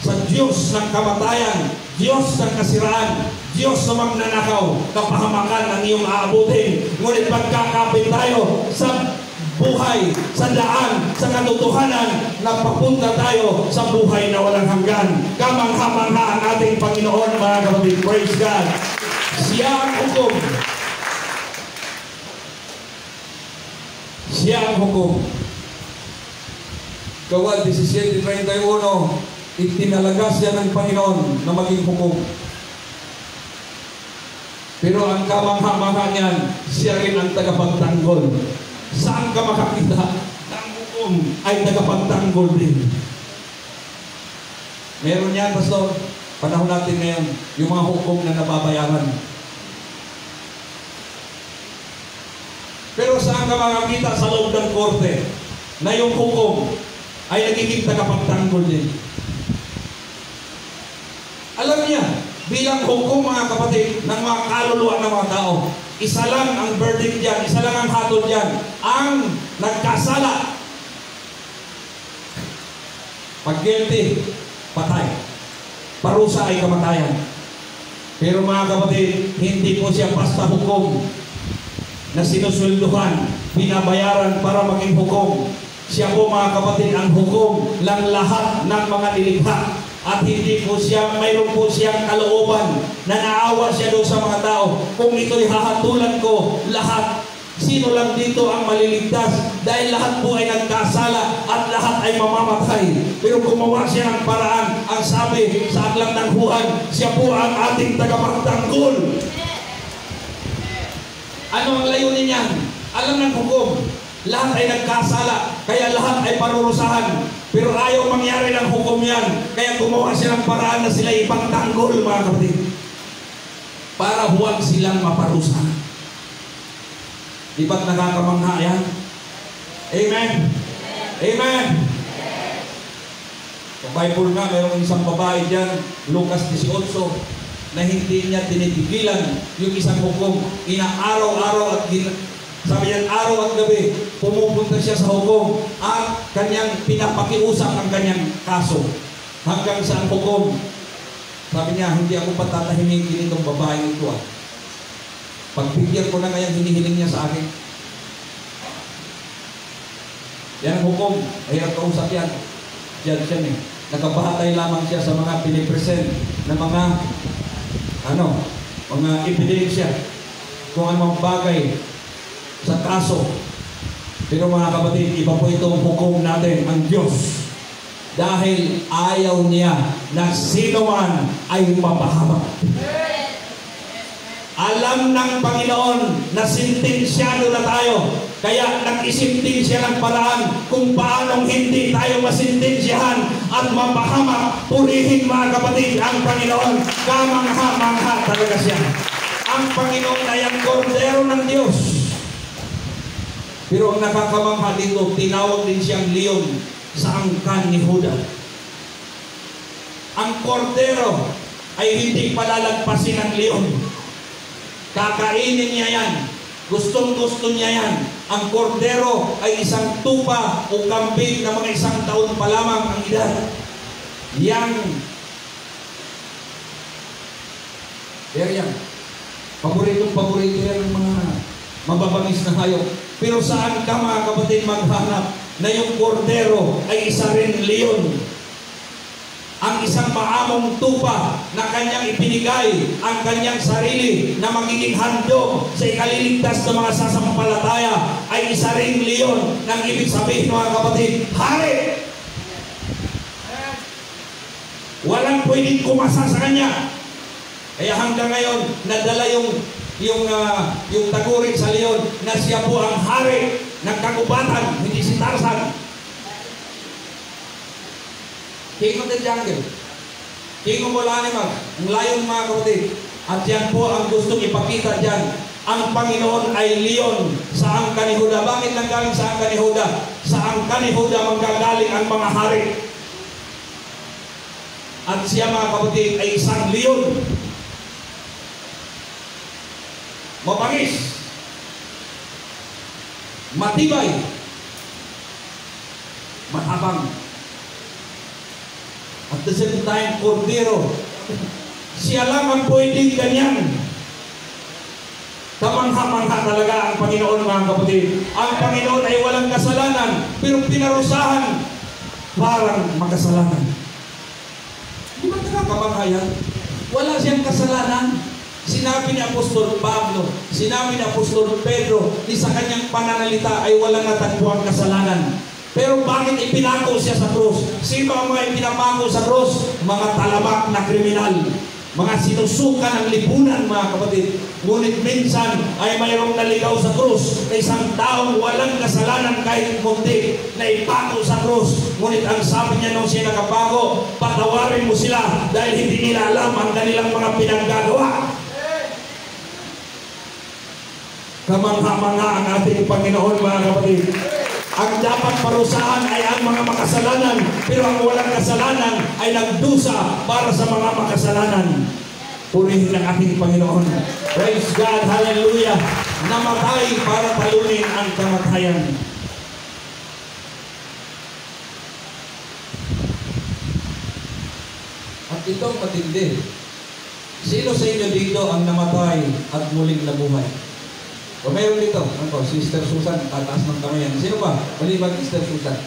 sa Diyos ng kamatayan, Diyos ng kasiraan, Diyos na magnanakaw, kapahamakan ang iyong aabutin. Ngunit pagkakapit tayo sa buhay, sa daan, sa katotohanan, napapunta tayo sa buhay na walang hanggan. Kamangha-mangha ang ating Panginoon, mga kapatid. Praise God. Siya ang hukom. Siya ang hukom. Gawad 17:31, itinalaga siya ng Panginoon na maging hukom. Pero ang kamangha-mangha niyan, siya rin ang tagapagtanggol. Saan ka makakita ng hukom ay tagapagtanggol din? Meron yan, Pastor. Panahon natin ngayon, yung mga hukom na nababayaran. Pero saan ka makakita sa loob ng korte na yung hukom ay nagiging tagapagtanggol din? Alam niya, bilang hukom, mga kapatid, ng mga kaluluwa ng mga tao, isa lang ang verdict dyan, isa lang ang hatol dyan. Ang nagkasala, pag guilty, patay. Parusa ay kamatayan. Pero mga kapatid, hindi po siya basta hukom na sinusweldohan, binabayaran para maging hukom. Siya po, mga kapatid, ang hukom ng lahat ng mga nilikha. At hindi po siya, mayroon po siyang kalooban na naawa siya doon sa mga tao. Kung ito'y hahatulan ko, lahat, sino lang dito ang maliligtas? Dahil lahat po ay nagkasala at lahat ay mamamatay. Pero gumawa siya ng paraan. Ang sabi sa Aklat ng Juan, siya po ang ating tagapagtanggol. Ano ang layunin niyan? Alam ng hukom, lahat ay nagkasala, kaya lahat ay parurusahan. Pero ayaw mangyari ng hukom yan. Kaya gumawa siya ng paraan na sila ipagtanggol, mga kapatid. Para huwag silang maparusa. Di ba't nakakamangha yan? Amen? Amen? Sa Bible nga, mayroong isang babae dyan, Lucas 18, na hindi niya tinitigilan yung isang hukom. Inaaraw-araw at sabi niya, araw at gabi, pumupunta siya sa hukom at kanyang pinapakiusap ang kanyang kaso. Hanggang sa ang hukom, sabi niya, hindi ako patatahimik itong babae ito. Pagbigyan ko na kayang hinihiling niya sa akin. Yan ang hukom, ay ang kausap yan. Diyan siya eh. Nakabahatay lamang siya sa mga pinipresent na mga ebidensya kung anong bagay sa kaso. Pero mga kapatid, iba po itong hukom natin, ang Diyos. Dahil ayaw niya na sino man ay mapahamak. Alam ng Panginoon na sentensyado na tayo. Kaya nag-isipin siya ng paraan kung paanong hindi tayo masintensyahan at mapahamak. Purihin, mga kapatid, ang Panginoon. Kamangha-mangha talaga siya. Ang Panginoon ay ang kordero ng Diyos. Pero ang nakakamangha dito, tinawag din siyang leon sa angkan ni Juda. Ang kordero ay hindi palalagpasin ng leon. Kakainin niya yan. Gustong-gusto niya yan. Ang kordero ay isang tupa o kambing na mga 1 taon pa lamang ang edad. Yan. Paboritong-paborito yan ng mga mababangis na hayop. Pero saan ka mga kapatid maghanap na yung kordero ay isa rin leon? Ang isang maamong tupa na kanyang ipinigay ang kanyang sarili na magiging handog sa ikaliligtas ng mga sasampalataya ay isa ring leon ng ibig sabihin mga kapatid, hari! Walang pwedeng kumasa sa kanya. Kaya hanggang ngayon, nadala yung tagurin sa leon na siya po ang hari ng kagubatan, hindi si Tarzan. King of the jungle, king of all animals, ang lion mga kapatid. At yan po ang gustong ipakita dyan. Ang Panginoon ay leon sa angkan ni Juda. Bakit nanggaling sa angkan ni Juda? Sa angkan ni Juda manggagaling ang mga hari. At siya mga kapatid ay isang leon. Mabangis, matibay, matabang. At the same time, kordero. Siya lang ang pwedeng ganyan. Kamangha-mangha talaga ang Panginoon mga kapatid. Ang Panginoon ay walang kasalanan, pero pinarusahan parang makasalanan. Di ba nakakamangha yan? Wala siyang kasalanan. Sinabi ni Apostol Pablo, sinabi ni Apostol Pedro, ni sa kanyang pananalita ay walang natagpuang kasalanan. Pero bakit ipinako siya sa krus? Sino ang mga ipinapako sa krus? Mga talamak na kriminal. Mga sinusukan ng lipunan mga kapatid. Ngunit minsan ay mayroong naligaw sa krus na isang taong walang kasalanan kahit kunti na ipako sa krus. Ngunit ang sabi niya nung siya nakapako, patawarin mo sila dahil hindi nila alam ang kanilang mga pinaggagawa. Kamangha-mangha ang ating Panginoon mga kapatid. Ang dapat parusahan ay ang mga makasalanan, pero ang walang kasalanan ay nagdusa para sa mga makasalanan. Purihin ang ating Panginoon. Praise God, hallelujah. Namatay para talunin ang kamatayan. At itong matindi. Sino sa inyo dito ang namatay at muling nabuhay? O mayroon dito, ano, Sister Susan, tataas ng kamay yan. Sino ba? Maliban Sister Susan.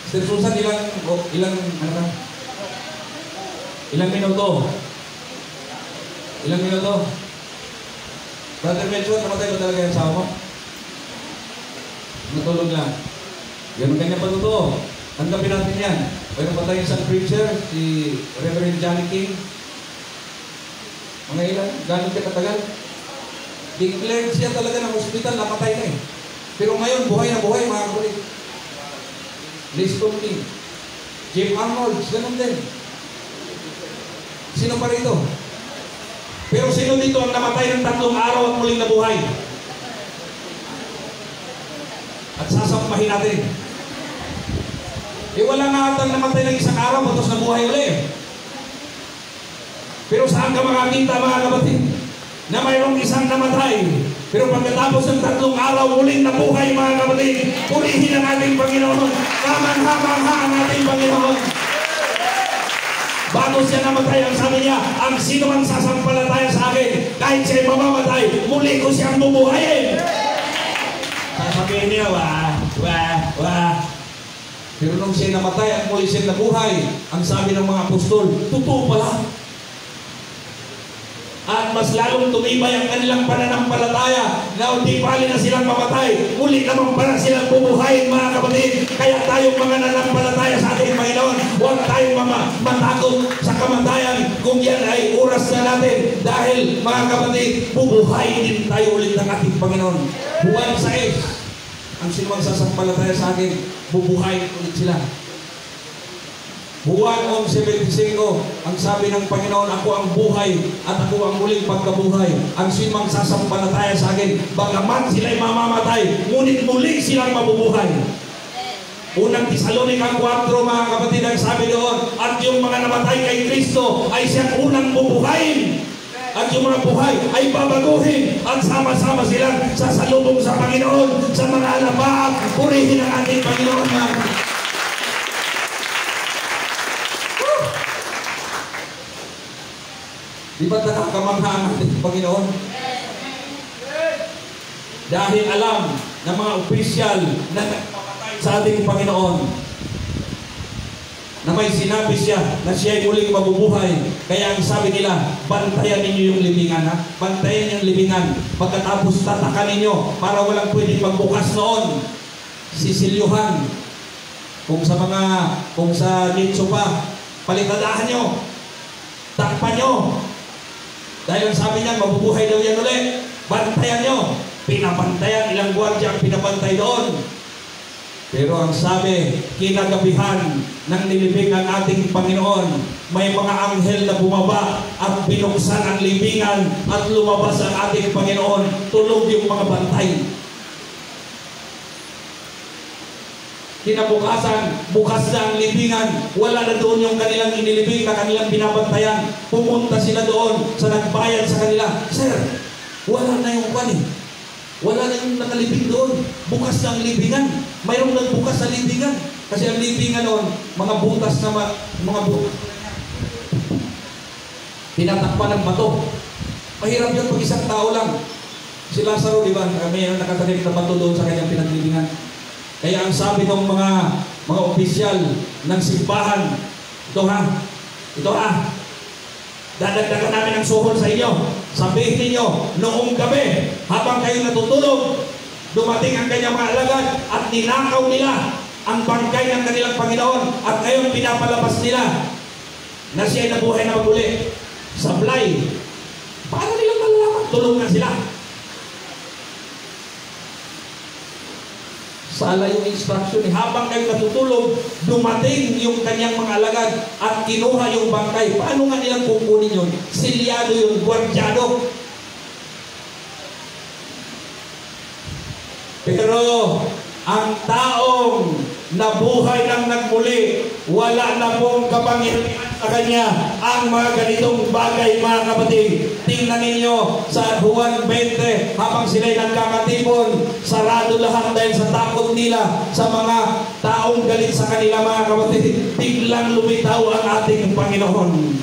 Sister Susan, ilang minuto? Ilang minuto? Brother Melchor, namatay ba talaga yung asawa mo? Natulog lang. Yan ang kanya patuto. Tanggapin natin yan. Mayroon pa tayong isang preacher, si Reverend Johnny King. Mga ilan? Gano'n ka katagal? Declared siya talaga ng hospital, napatay na eh. Pero ngayon, buhay na buhay, mga kapatid. Liston King, Jim Arnold, ganun din. Sino pa rito? Pero sino dito ang namatay ng 3 araw at muling nabuhay? At sasampahin natin. Wala nga atang namatay ng 1 araw, tapos nabuhay ulit. Pero saan ka makakita, mga kapatid? Na mayroong isang namatay, pero pagkatapos ng 3 araw, muling nabuhay mga kapatid. Purihin ang ating Panginoon. Kamangha-mangha ang ating Panginoon. Bago siya namatay, ang sabi niya, ang sino man sasampalataya sa akin, kahit siya'y mamamatay, muli ko siyang bubuhayin. Sasabihin niya, wah. Pero nung siya namatay at muli siya nabuhay, ang sabi ng mga apostol, totoo pala. At mas lalong tumibay ang kanilang pananampalataya na hindi pali na silang mamatay, muli naman para silang bubuhayin mga kapatid. Kaya tayong mga nanampalataya sa ating Panginoon, huwag tayong matakot sa kamatayan kung yan ay oras na natin, dahil mga kapatid, bubuhayin din tayo ulit ng ating Panginoon. Juan 6, ang sinumang sasampalataya sa akin, bubuhayin ulit sila. Juan 11:25, ang sabi ng Panginoon, ako ang buhay at ako ang muling pagkabuhay. Ang sinumang sasampalataya sa akin, bagaman sila'y mamamatay, ngunit muli silang mabubuhay. Unang Tesalonica 4, mga kapatid, ang sabi doon, at yung mga namatay kay Kristo ay siyang unang bubuhayin. At yung mga buhay ay babaguhin at sama-sama silang sasalubong sa Panginoon sa mga alapaap. Purihin ang ating Panginoon. Di ba nakakamangha ang ating Panginoon? Dahil alam ng mga opisyal na nagpapatay sa ating Panginoon na may sinabi siya na siya ay muling mabubuhay. Kaya ang sabi nila, bantayan ninyo yung libingan, ha? Bantayan yung libingan. Pagkatapos tatakan ninyo para walang pwedeng magbukas noon. Sisilyuhan. Kung sa nitso pa, palikadahan nyo. Takpan nyo. Dahil ang sabi niya, mabubuhay daw yan ulit. Bantayan nyo. Pinabantayan, ilang gwardiya ang pinabantay doon. Pero ang sabi, kinagabihan ng nilibing ng ating Panginoon, may mga anghel na bumaba at binuksan ang libingan at lumabas ang ating Panginoon. Tulog yung mga bantay. Kinabukasan, bukas na ang libingan. Wala na doon yung kanilang inilibing na kanilang binabantayan. Pumunta sila doon sa nagbayad sa kanila. Sir, wala na yung kani. Wala na yung nakalibing doon. Bukas na ang libingan. Mayroong nagbukas sa libingan. Kasi ang libingan doon, mga butas na mga butas. Tinatakpan ng bato. Mahirap yun pag isang tao lang. Si Lazaro, di ba? May nakatanim na bato doon sa kanyang pinaglibingan. Kaya ang sabi ng mga opisyal ng simbahan, ito ha, dadagdagan namin ang suhol sa inyo. Sabihin niyo, noong gabi, habang kayo natutulog, dumating ang kanyang mga alagad at ninakaw nila ang bangkay ng kanilang Panginoon at ngayon pinapalabas nila na siya ay nabuhay na maguli. Sablay. Paano nilang malalaman? Tulog na sila. Sala yung instruction. Habang kayo natutulog, dumating yung kanyang mga alagad at kinuha yung bangkay. Paano nga nilang kukunin yun? Silyado yung gwardyado. Pero ang taong nabuhay ng nagmuli, wala na pong kapangyarihan sa kanya ang mga ganitong bagay, mga kapatid. Tingnan ninyo sa Juan 20, habang sila'y nagkakatipon, sarado lahat dahil sa takot nila sa mga taong galit sa kanila, mga kapatid. Biglang lumitaw ang ating Panginoon.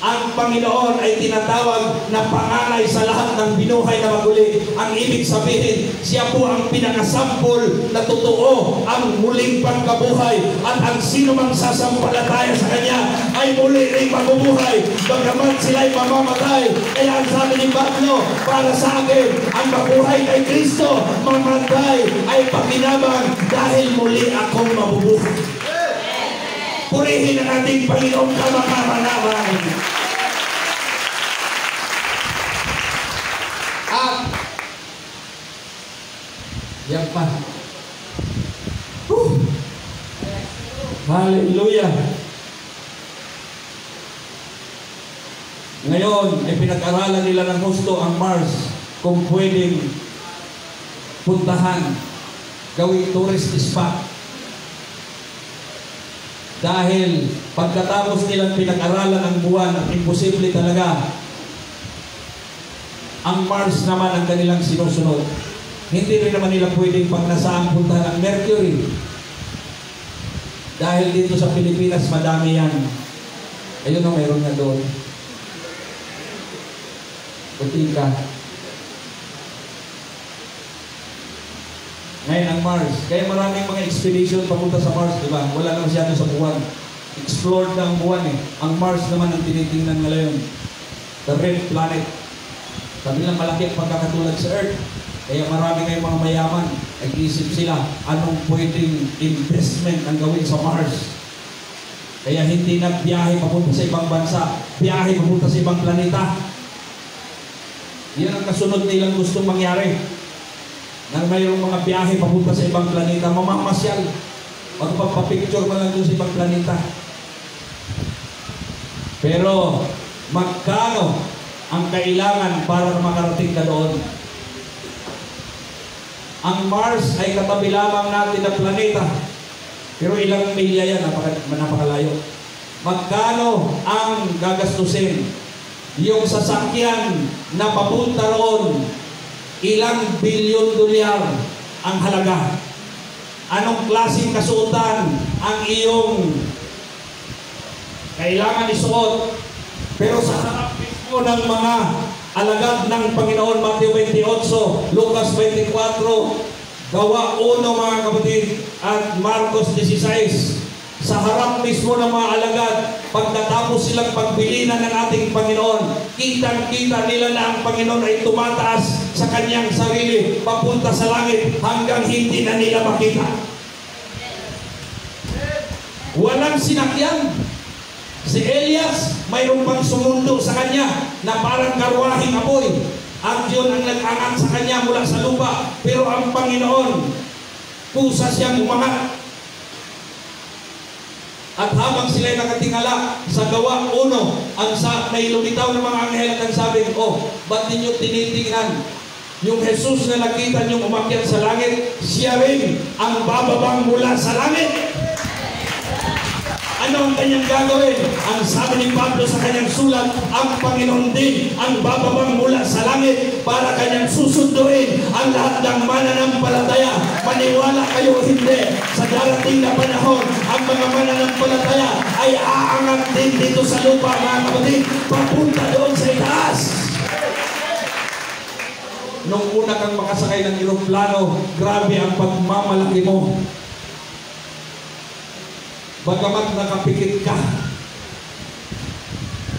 Ang Panginoon ay tinatawag na panganay sa lahat ng binuhay na maguli. Ang ibig sabihin, siya po ang pinakasampol na totoo ang muling pagkabuhay. At ang sino mang sasampalataya sa Kanya ay muli ring mabubuhay. Bagaman sila ay mamamatay. Kaya ang sabi ni Pablo, para sa akin, ang mabuhay kay Kristo, mamatay ay pakinabang dahil muli akong mabubuhay. Purihin ang ating Panginoon kamakamanabang. At yan pa. Hallelujah. Ngayon ay pinag-aralan nila ng gusto ang Mars kung pwedeng puntahan, gawing tourist spot. Dahil pagkatapos nilang pinag-aralan ang buwan at imposible talaga, ang Mars naman ang kanilang sinusunod. Hindi rin naman nila pwedeng pagnasaang puntahan ang Mercury. Dahil dito sa Pilipinas, madami yan. Ayun na, mayroon na doon. Butika. Ngayon ang Mars. Kaya maraming mga expedition papunta sa Mars, di ba? Wala na masyado sa buwan. Explored na ang buwan eh. Ang Mars naman ang tinitingnan ngayon. The red planet. Sabi lang malaki ang pagkakatulad sa Earth. Kaya marami kayong mga mayaman. Nag-iisip sila anong pwedeng investment ang gawin sa Mars. Kaya hindi na biyahe papunta sa ibang bansa. Biyahe papunta sa ibang planeta. Yan ang kasunod nilang gustong mangyari. Na mayroong mga biyahe papunta sa ibang planeta, mamamasyal. Magpapapicture mo lang doon sa ibang planeta. Pero magkano ang kailangan para makarating ka doon? Ang Mars ay katabi lamang natin na planeta. Pero ilang milya yan, napakalayo. Magkano ang gagastusin? Yung sasakyan na papunta roon, ilang bilyon dolyar ang halaga. Anong klaseng kasuotan ang iyong kailangan isuot? Pero sa harap mismo ng mga alagad ng Panginoon, Matthew 28, Lucas 24, Gawa 1 mga kapatid, at Marcos 16, sa harap mismo ng mga alagad, pagkatapos silang pagbilinan ng ating Panginoon, kitang-kita nila na ang Panginoon ay tumataas sa kanyang sarili, papunta sa langit, hanggang hindi na nila makita. Walang sinakyan. Si Elias, mayroon pang sumundo sa kanya na parang karwahing apoy. At yun ang nag-angat sa kanya mula sa lupa. Pero ang Panginoon, kusa siyang umangat. At habang sila'y nakatingala sa Gawa 1, may lumitaw ng mga anghel at sabi, ba't ninyo tinitingnan? Yung Jesus na nakita niyong umakyat sa langit, siya rin ang bababang mula sa langit. Ano ang kanyang gagawin? Ang sabi ni Pablo sa kanyang sulat, ang Panginoon din ang bababang mula sa langit para kanyang susunduin ang lahat ng mananampalataya. Maniwala kayo hindi, sa darating na panahon, ang mga mananampalataya ay aangat din dito sa lupa, mga kapatid, papunta doon sa itaas. Nung una kang makasakay ng eroplano, grabe ang pagmamalaki mo. Bagamat nakapikit ka.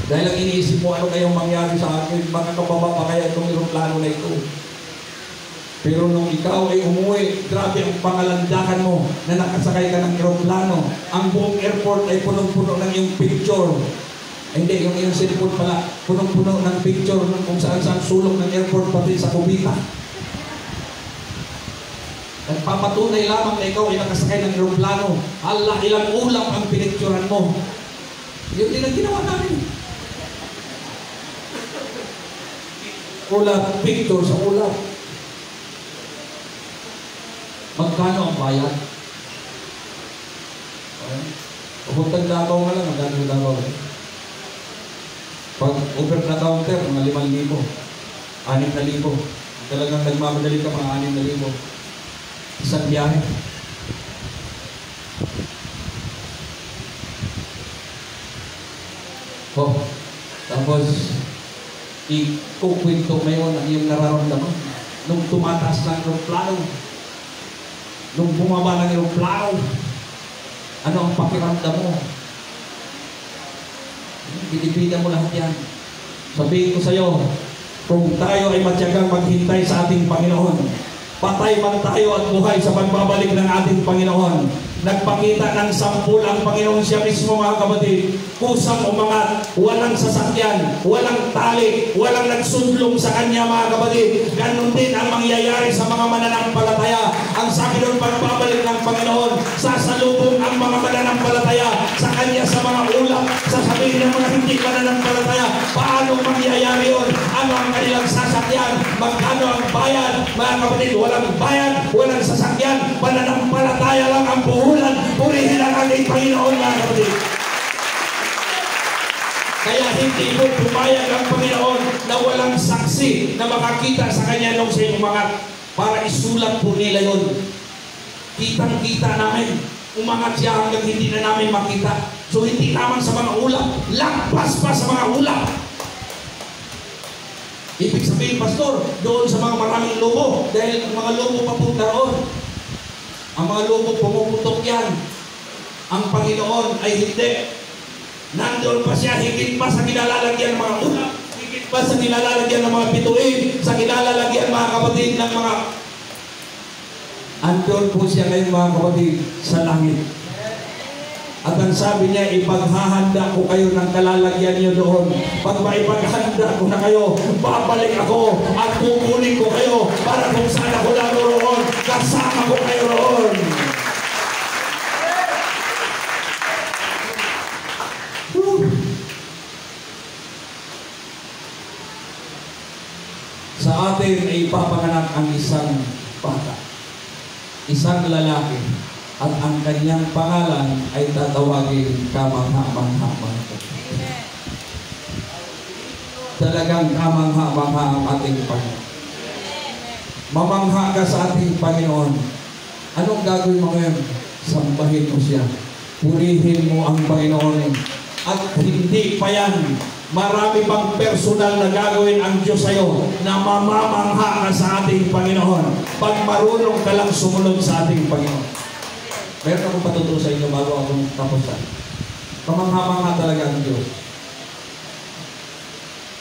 Dahil ang iniisip mo, ano kayong mangyari sa akin? Baka kababa pa kaya itong eroplano na ito. Pero nung ikaw ay umuwi, grabe ang pangalandakan mo na nakasakay ka ng eroplano. Ang buong airport ay punong-puno ng iyong picture. Hindi, yung iyong cellphone pala, punong-puno ng picture kung saan-saan sulok ng airport pati sa kubita. Nagpapatunay lamang na ikaw ay nakasakay ng eroplano. Allah, ilang ulam ang pinicturan mo. Yun din ang ginawa namin. Ulam, picture sa ulam. Magkano ang bayad? Pupuntang Davao nga lang, magkano yung Davao? Pag over na counter, mga 5,000, 6,000. Talagang nagmamadali ka, mga 6,000. Isang biyahe. Tapos ikukwento mo yun ang iyong nararamdaman nung tumataas ng eroplano, nung bumaba ng eroplano, ano ang pakiramdam mo? Binibinan mo lahat yan. Sabihin ko sa iyo, kung tayo ay matyagang maghintay sa ating Panginoon, patay man tayo at buhay sa pagbabalik ng ating Panginoon. Nagpakita ng 10 ang Panginoon siya mismo, mga kapatid. Kusang umangat, walang sasakyan, walang tali, walang nagsundlong sa kanya, mga kapatid. Ganon din ang mangyayari sa mga mananampalataya. Ang sabi doon, pagbabalik ng Panginoon, sasalubong ang mga mananampalataya sa kanya sa mga ulap. Sasabihin ng mga hindi mananampalataya, paano mangyayari yun? Ano ang kanilang sasakyan? Magkano ang bayad? Mga kapatid, walang bayad, walang sasakyan, pananampalataya lang ang buhulan. Purihin ang ating Panginoon, mga kapatid. Kaya hindi mo pumayag ang Panginoon na walang saksi na makakita sa kanya nung siya umangat, para isulat po nila yun. Kitang-kita namin, umangat siya hanggang hindi na namin makita. So hindi naman sa mga ulap, lampas pa sa mga ulap. Ibig sabihin, pastor, doon sa mga maraming lobo, dahil ang mga lobo papunta roon. Ang mga lobo pumuputok yan. Ang Panginoon ay hindi. Nandoon pa siya, higit pa sa kinalalagyan ng mga ulap, higit pa sa kinalalagyan ng mga bituin, sa kinalalagyan, mga kapatid, ng mga... Andun po siya ngayon, mga kapatid, sa langit. At ang sabi niya, ipaghahanda ko kayo ng kalalagyan niyo doon. Pag maipaghanda ko na kayo, babalik ako at kukunin ko kayo para kung saan ako naroon, kasama ko kayo roon. sa atin ay ipapanganak ang isang bata, isang lalaki, at ang kanyang pangalan ay tatawagin Kamangha-Mangha. Talagang kamangha-mangha ang ating Panginoon. Mamangha ka sa ating Panginoon. Anong gagawin mo ngayon? Sambahin mo siya. Purihin mo ang Panginoon. At hindi pa yan. Marami pang personal na gagawin ang Diyos sa'yo na mamamangha ka sa ating Panginoon. Pag marunong ka lang sumunod sa ating Panginoon. Meron akong patuturo sa inyo bago akong tapusan. Kamangha-mangha talaga ang Diyos.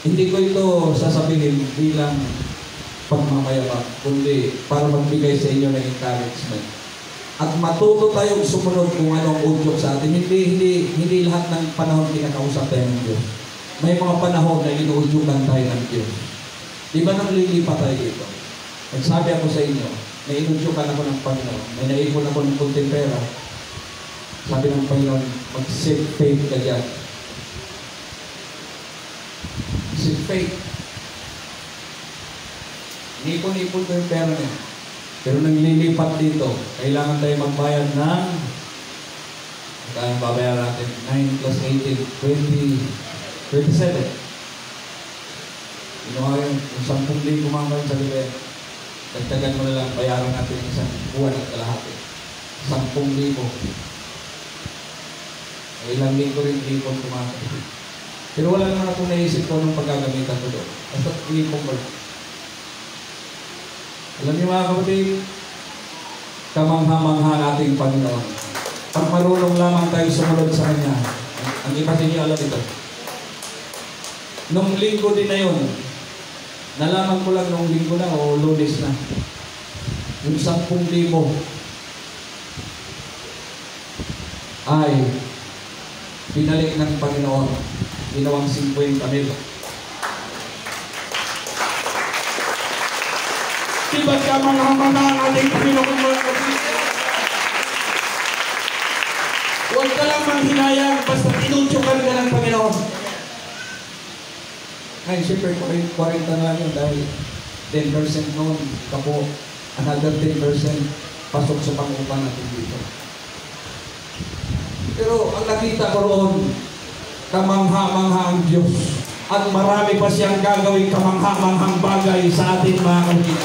Hindi ko ito sasabihin bilang pagmamayabang, kundi para magbigay sa inyo ng encouragement. At matuto tayong sumunod kung anong udyok sa atin. Hindi lahat ng panahon kinakausap tayo ng Diyos. May mga panahon na inuudyokan tayo ng Diyos. Di ba nang lilipat tayo dito? Nagsabi ako sa inyo, na inudyokan ako ng Panginoon, may naipon ako ng kunting pera. Sabi ng Panginoon, mag-save faith ka dyan. Save faith. Nipon-ipon ko yung pera niya. Pero nang lilipat dito, kailangan tayo magbayad ng kaya babayaran natin 9 plus 18, 27. Ginawa yun, yung 10,000 mga sa libe, dagdagan mo na lang, bayaran natin isang buwan at kalahati. 10,000. Ilang linggo rin lipon kumakapit. Pero wala naman akong naisip ko nung paggagamitan ko doon. Basta lipon ko lang. Alam niyo mga kapatid, kamangha-mangha nating Panginoon. Pag marunong lamang tayo sumunod sa Kanya. Ang iba din niyo alam ito. Nung linggo din na yun, nalaman ko lang nung linggo na o Lunes na, yung 10,000 ay pinalik ng Panginoon, ginawang 50,000. Diba't kamangha-mangha ang ating Panginoon mga kapatid? Huwag ka lang manghinayang basta tinutsukan ka ng Panginoon. Ay, siyempre, 40 na lang yun dahil 10% noon, kapo, another 10% pasok sa pang-upa natin dito. Pero ang nakita ko roon, kamangha-mangha ang Diyos. At marami pa siyang gagawing kamangha-manghang bagay sa ating mga kapatid.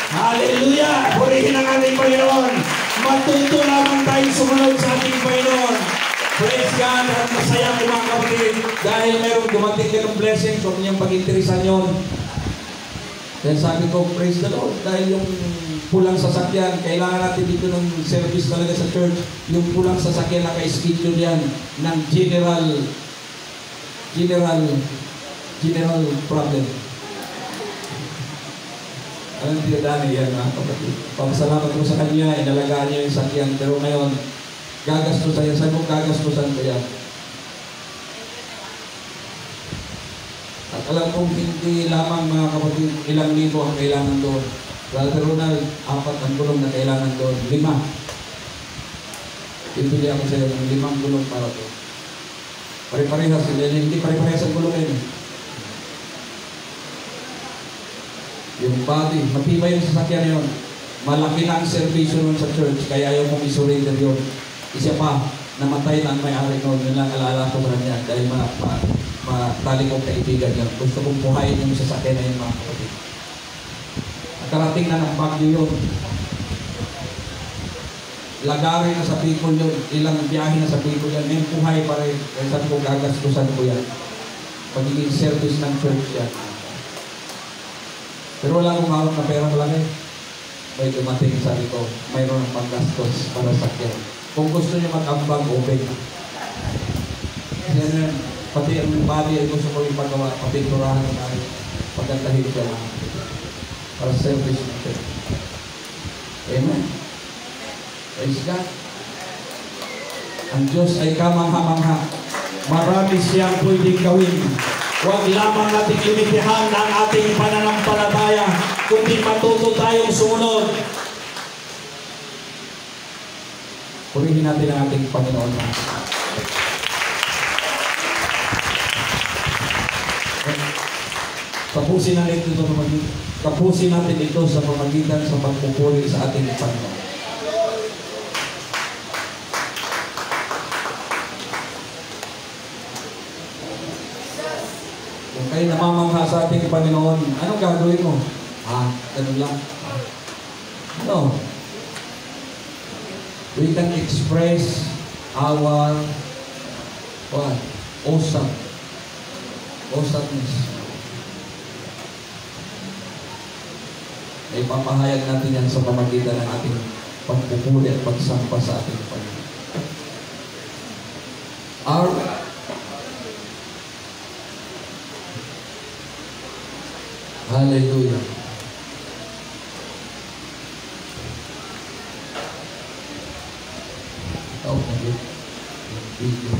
Hallelujah! Purihin ang ating Panginoon. Matuto lamang tayong sumunod sa ating Panginoon. Praise God! At masaya ko mga kapatid dahil mayroong dumating ka ng blessing kung niyang pag-interesan yun. Dahil sabi ko, praise the Lord. Dahil yung pulang sasakyan, kailangan natin dito ng service talaga sa church. Yung pulang sasakyan, naka-schedule yan ng general problem. Alam niyo, dami yan mga kapatid. Pagpasalamat ko sa kanya, inalagaan niya yung sakyan. Pero ngayon, gagastusan yan. Saan mo gagastusan ko yan? At alam kong hindi lamang mga kapatid, ilang libo ang kailangan doon. Brother Ronald, 4 ang gulong na kailangan doon. 5. Ibili ako sa iyo ng 5 gulong para doon. Pare-parehas, hindi pare-parehas ang gulong yun. Yung body, matibay yung sasakyan yun. Malaki na ang servisyo nun sa church, kaya ayaw mong isurrender yun. Isa pa, namatay na ang may-ari nun. Yun lang alala ko sa kanya dahil matali kong kaibigan yun. Gusto kong buhayin yung sasakyan na yun mga kapatid. Nakarating na ng Baguio yun. Lagari na sa Bicol yun. Ilang biyahe na sa Bicol yan. Yung buhay pa rin. Kaya sabi ko, gagastusan ko yan. Pagiging service ng church yan. Pero wala akong hawak na pera malaki. May dumating, sabi ko, mayroon ng panggastos para sa sakyan. Kung gusto niyo mag-ambang, open. Yan, pati ang body ay gusto ko ipagawa, pati turahan na tayo. Pagkantahin ka lang. Para service ng church. Amen. Praise God. Ang Diyos ay kamangha-mangha. Marami siyang pwedeng gawin. Huwag lamang nating limitihan ang ating pananampalataya, kundi matuto tayong sumunod. Purihin natin ang ating Panginoon. Tapusin natin ito sa pamagitan sa pagpupuri sa ating Panginoon. Kung kayo namamangha sa ating Panginoon, anong gagawin mo? Ganun lang. No. We can express our awesomeness. Ay papahayag natin yan sa pamagitan ng ating pagpupuli at pagsamba sa ating Panginoon. Hallelujah. Video.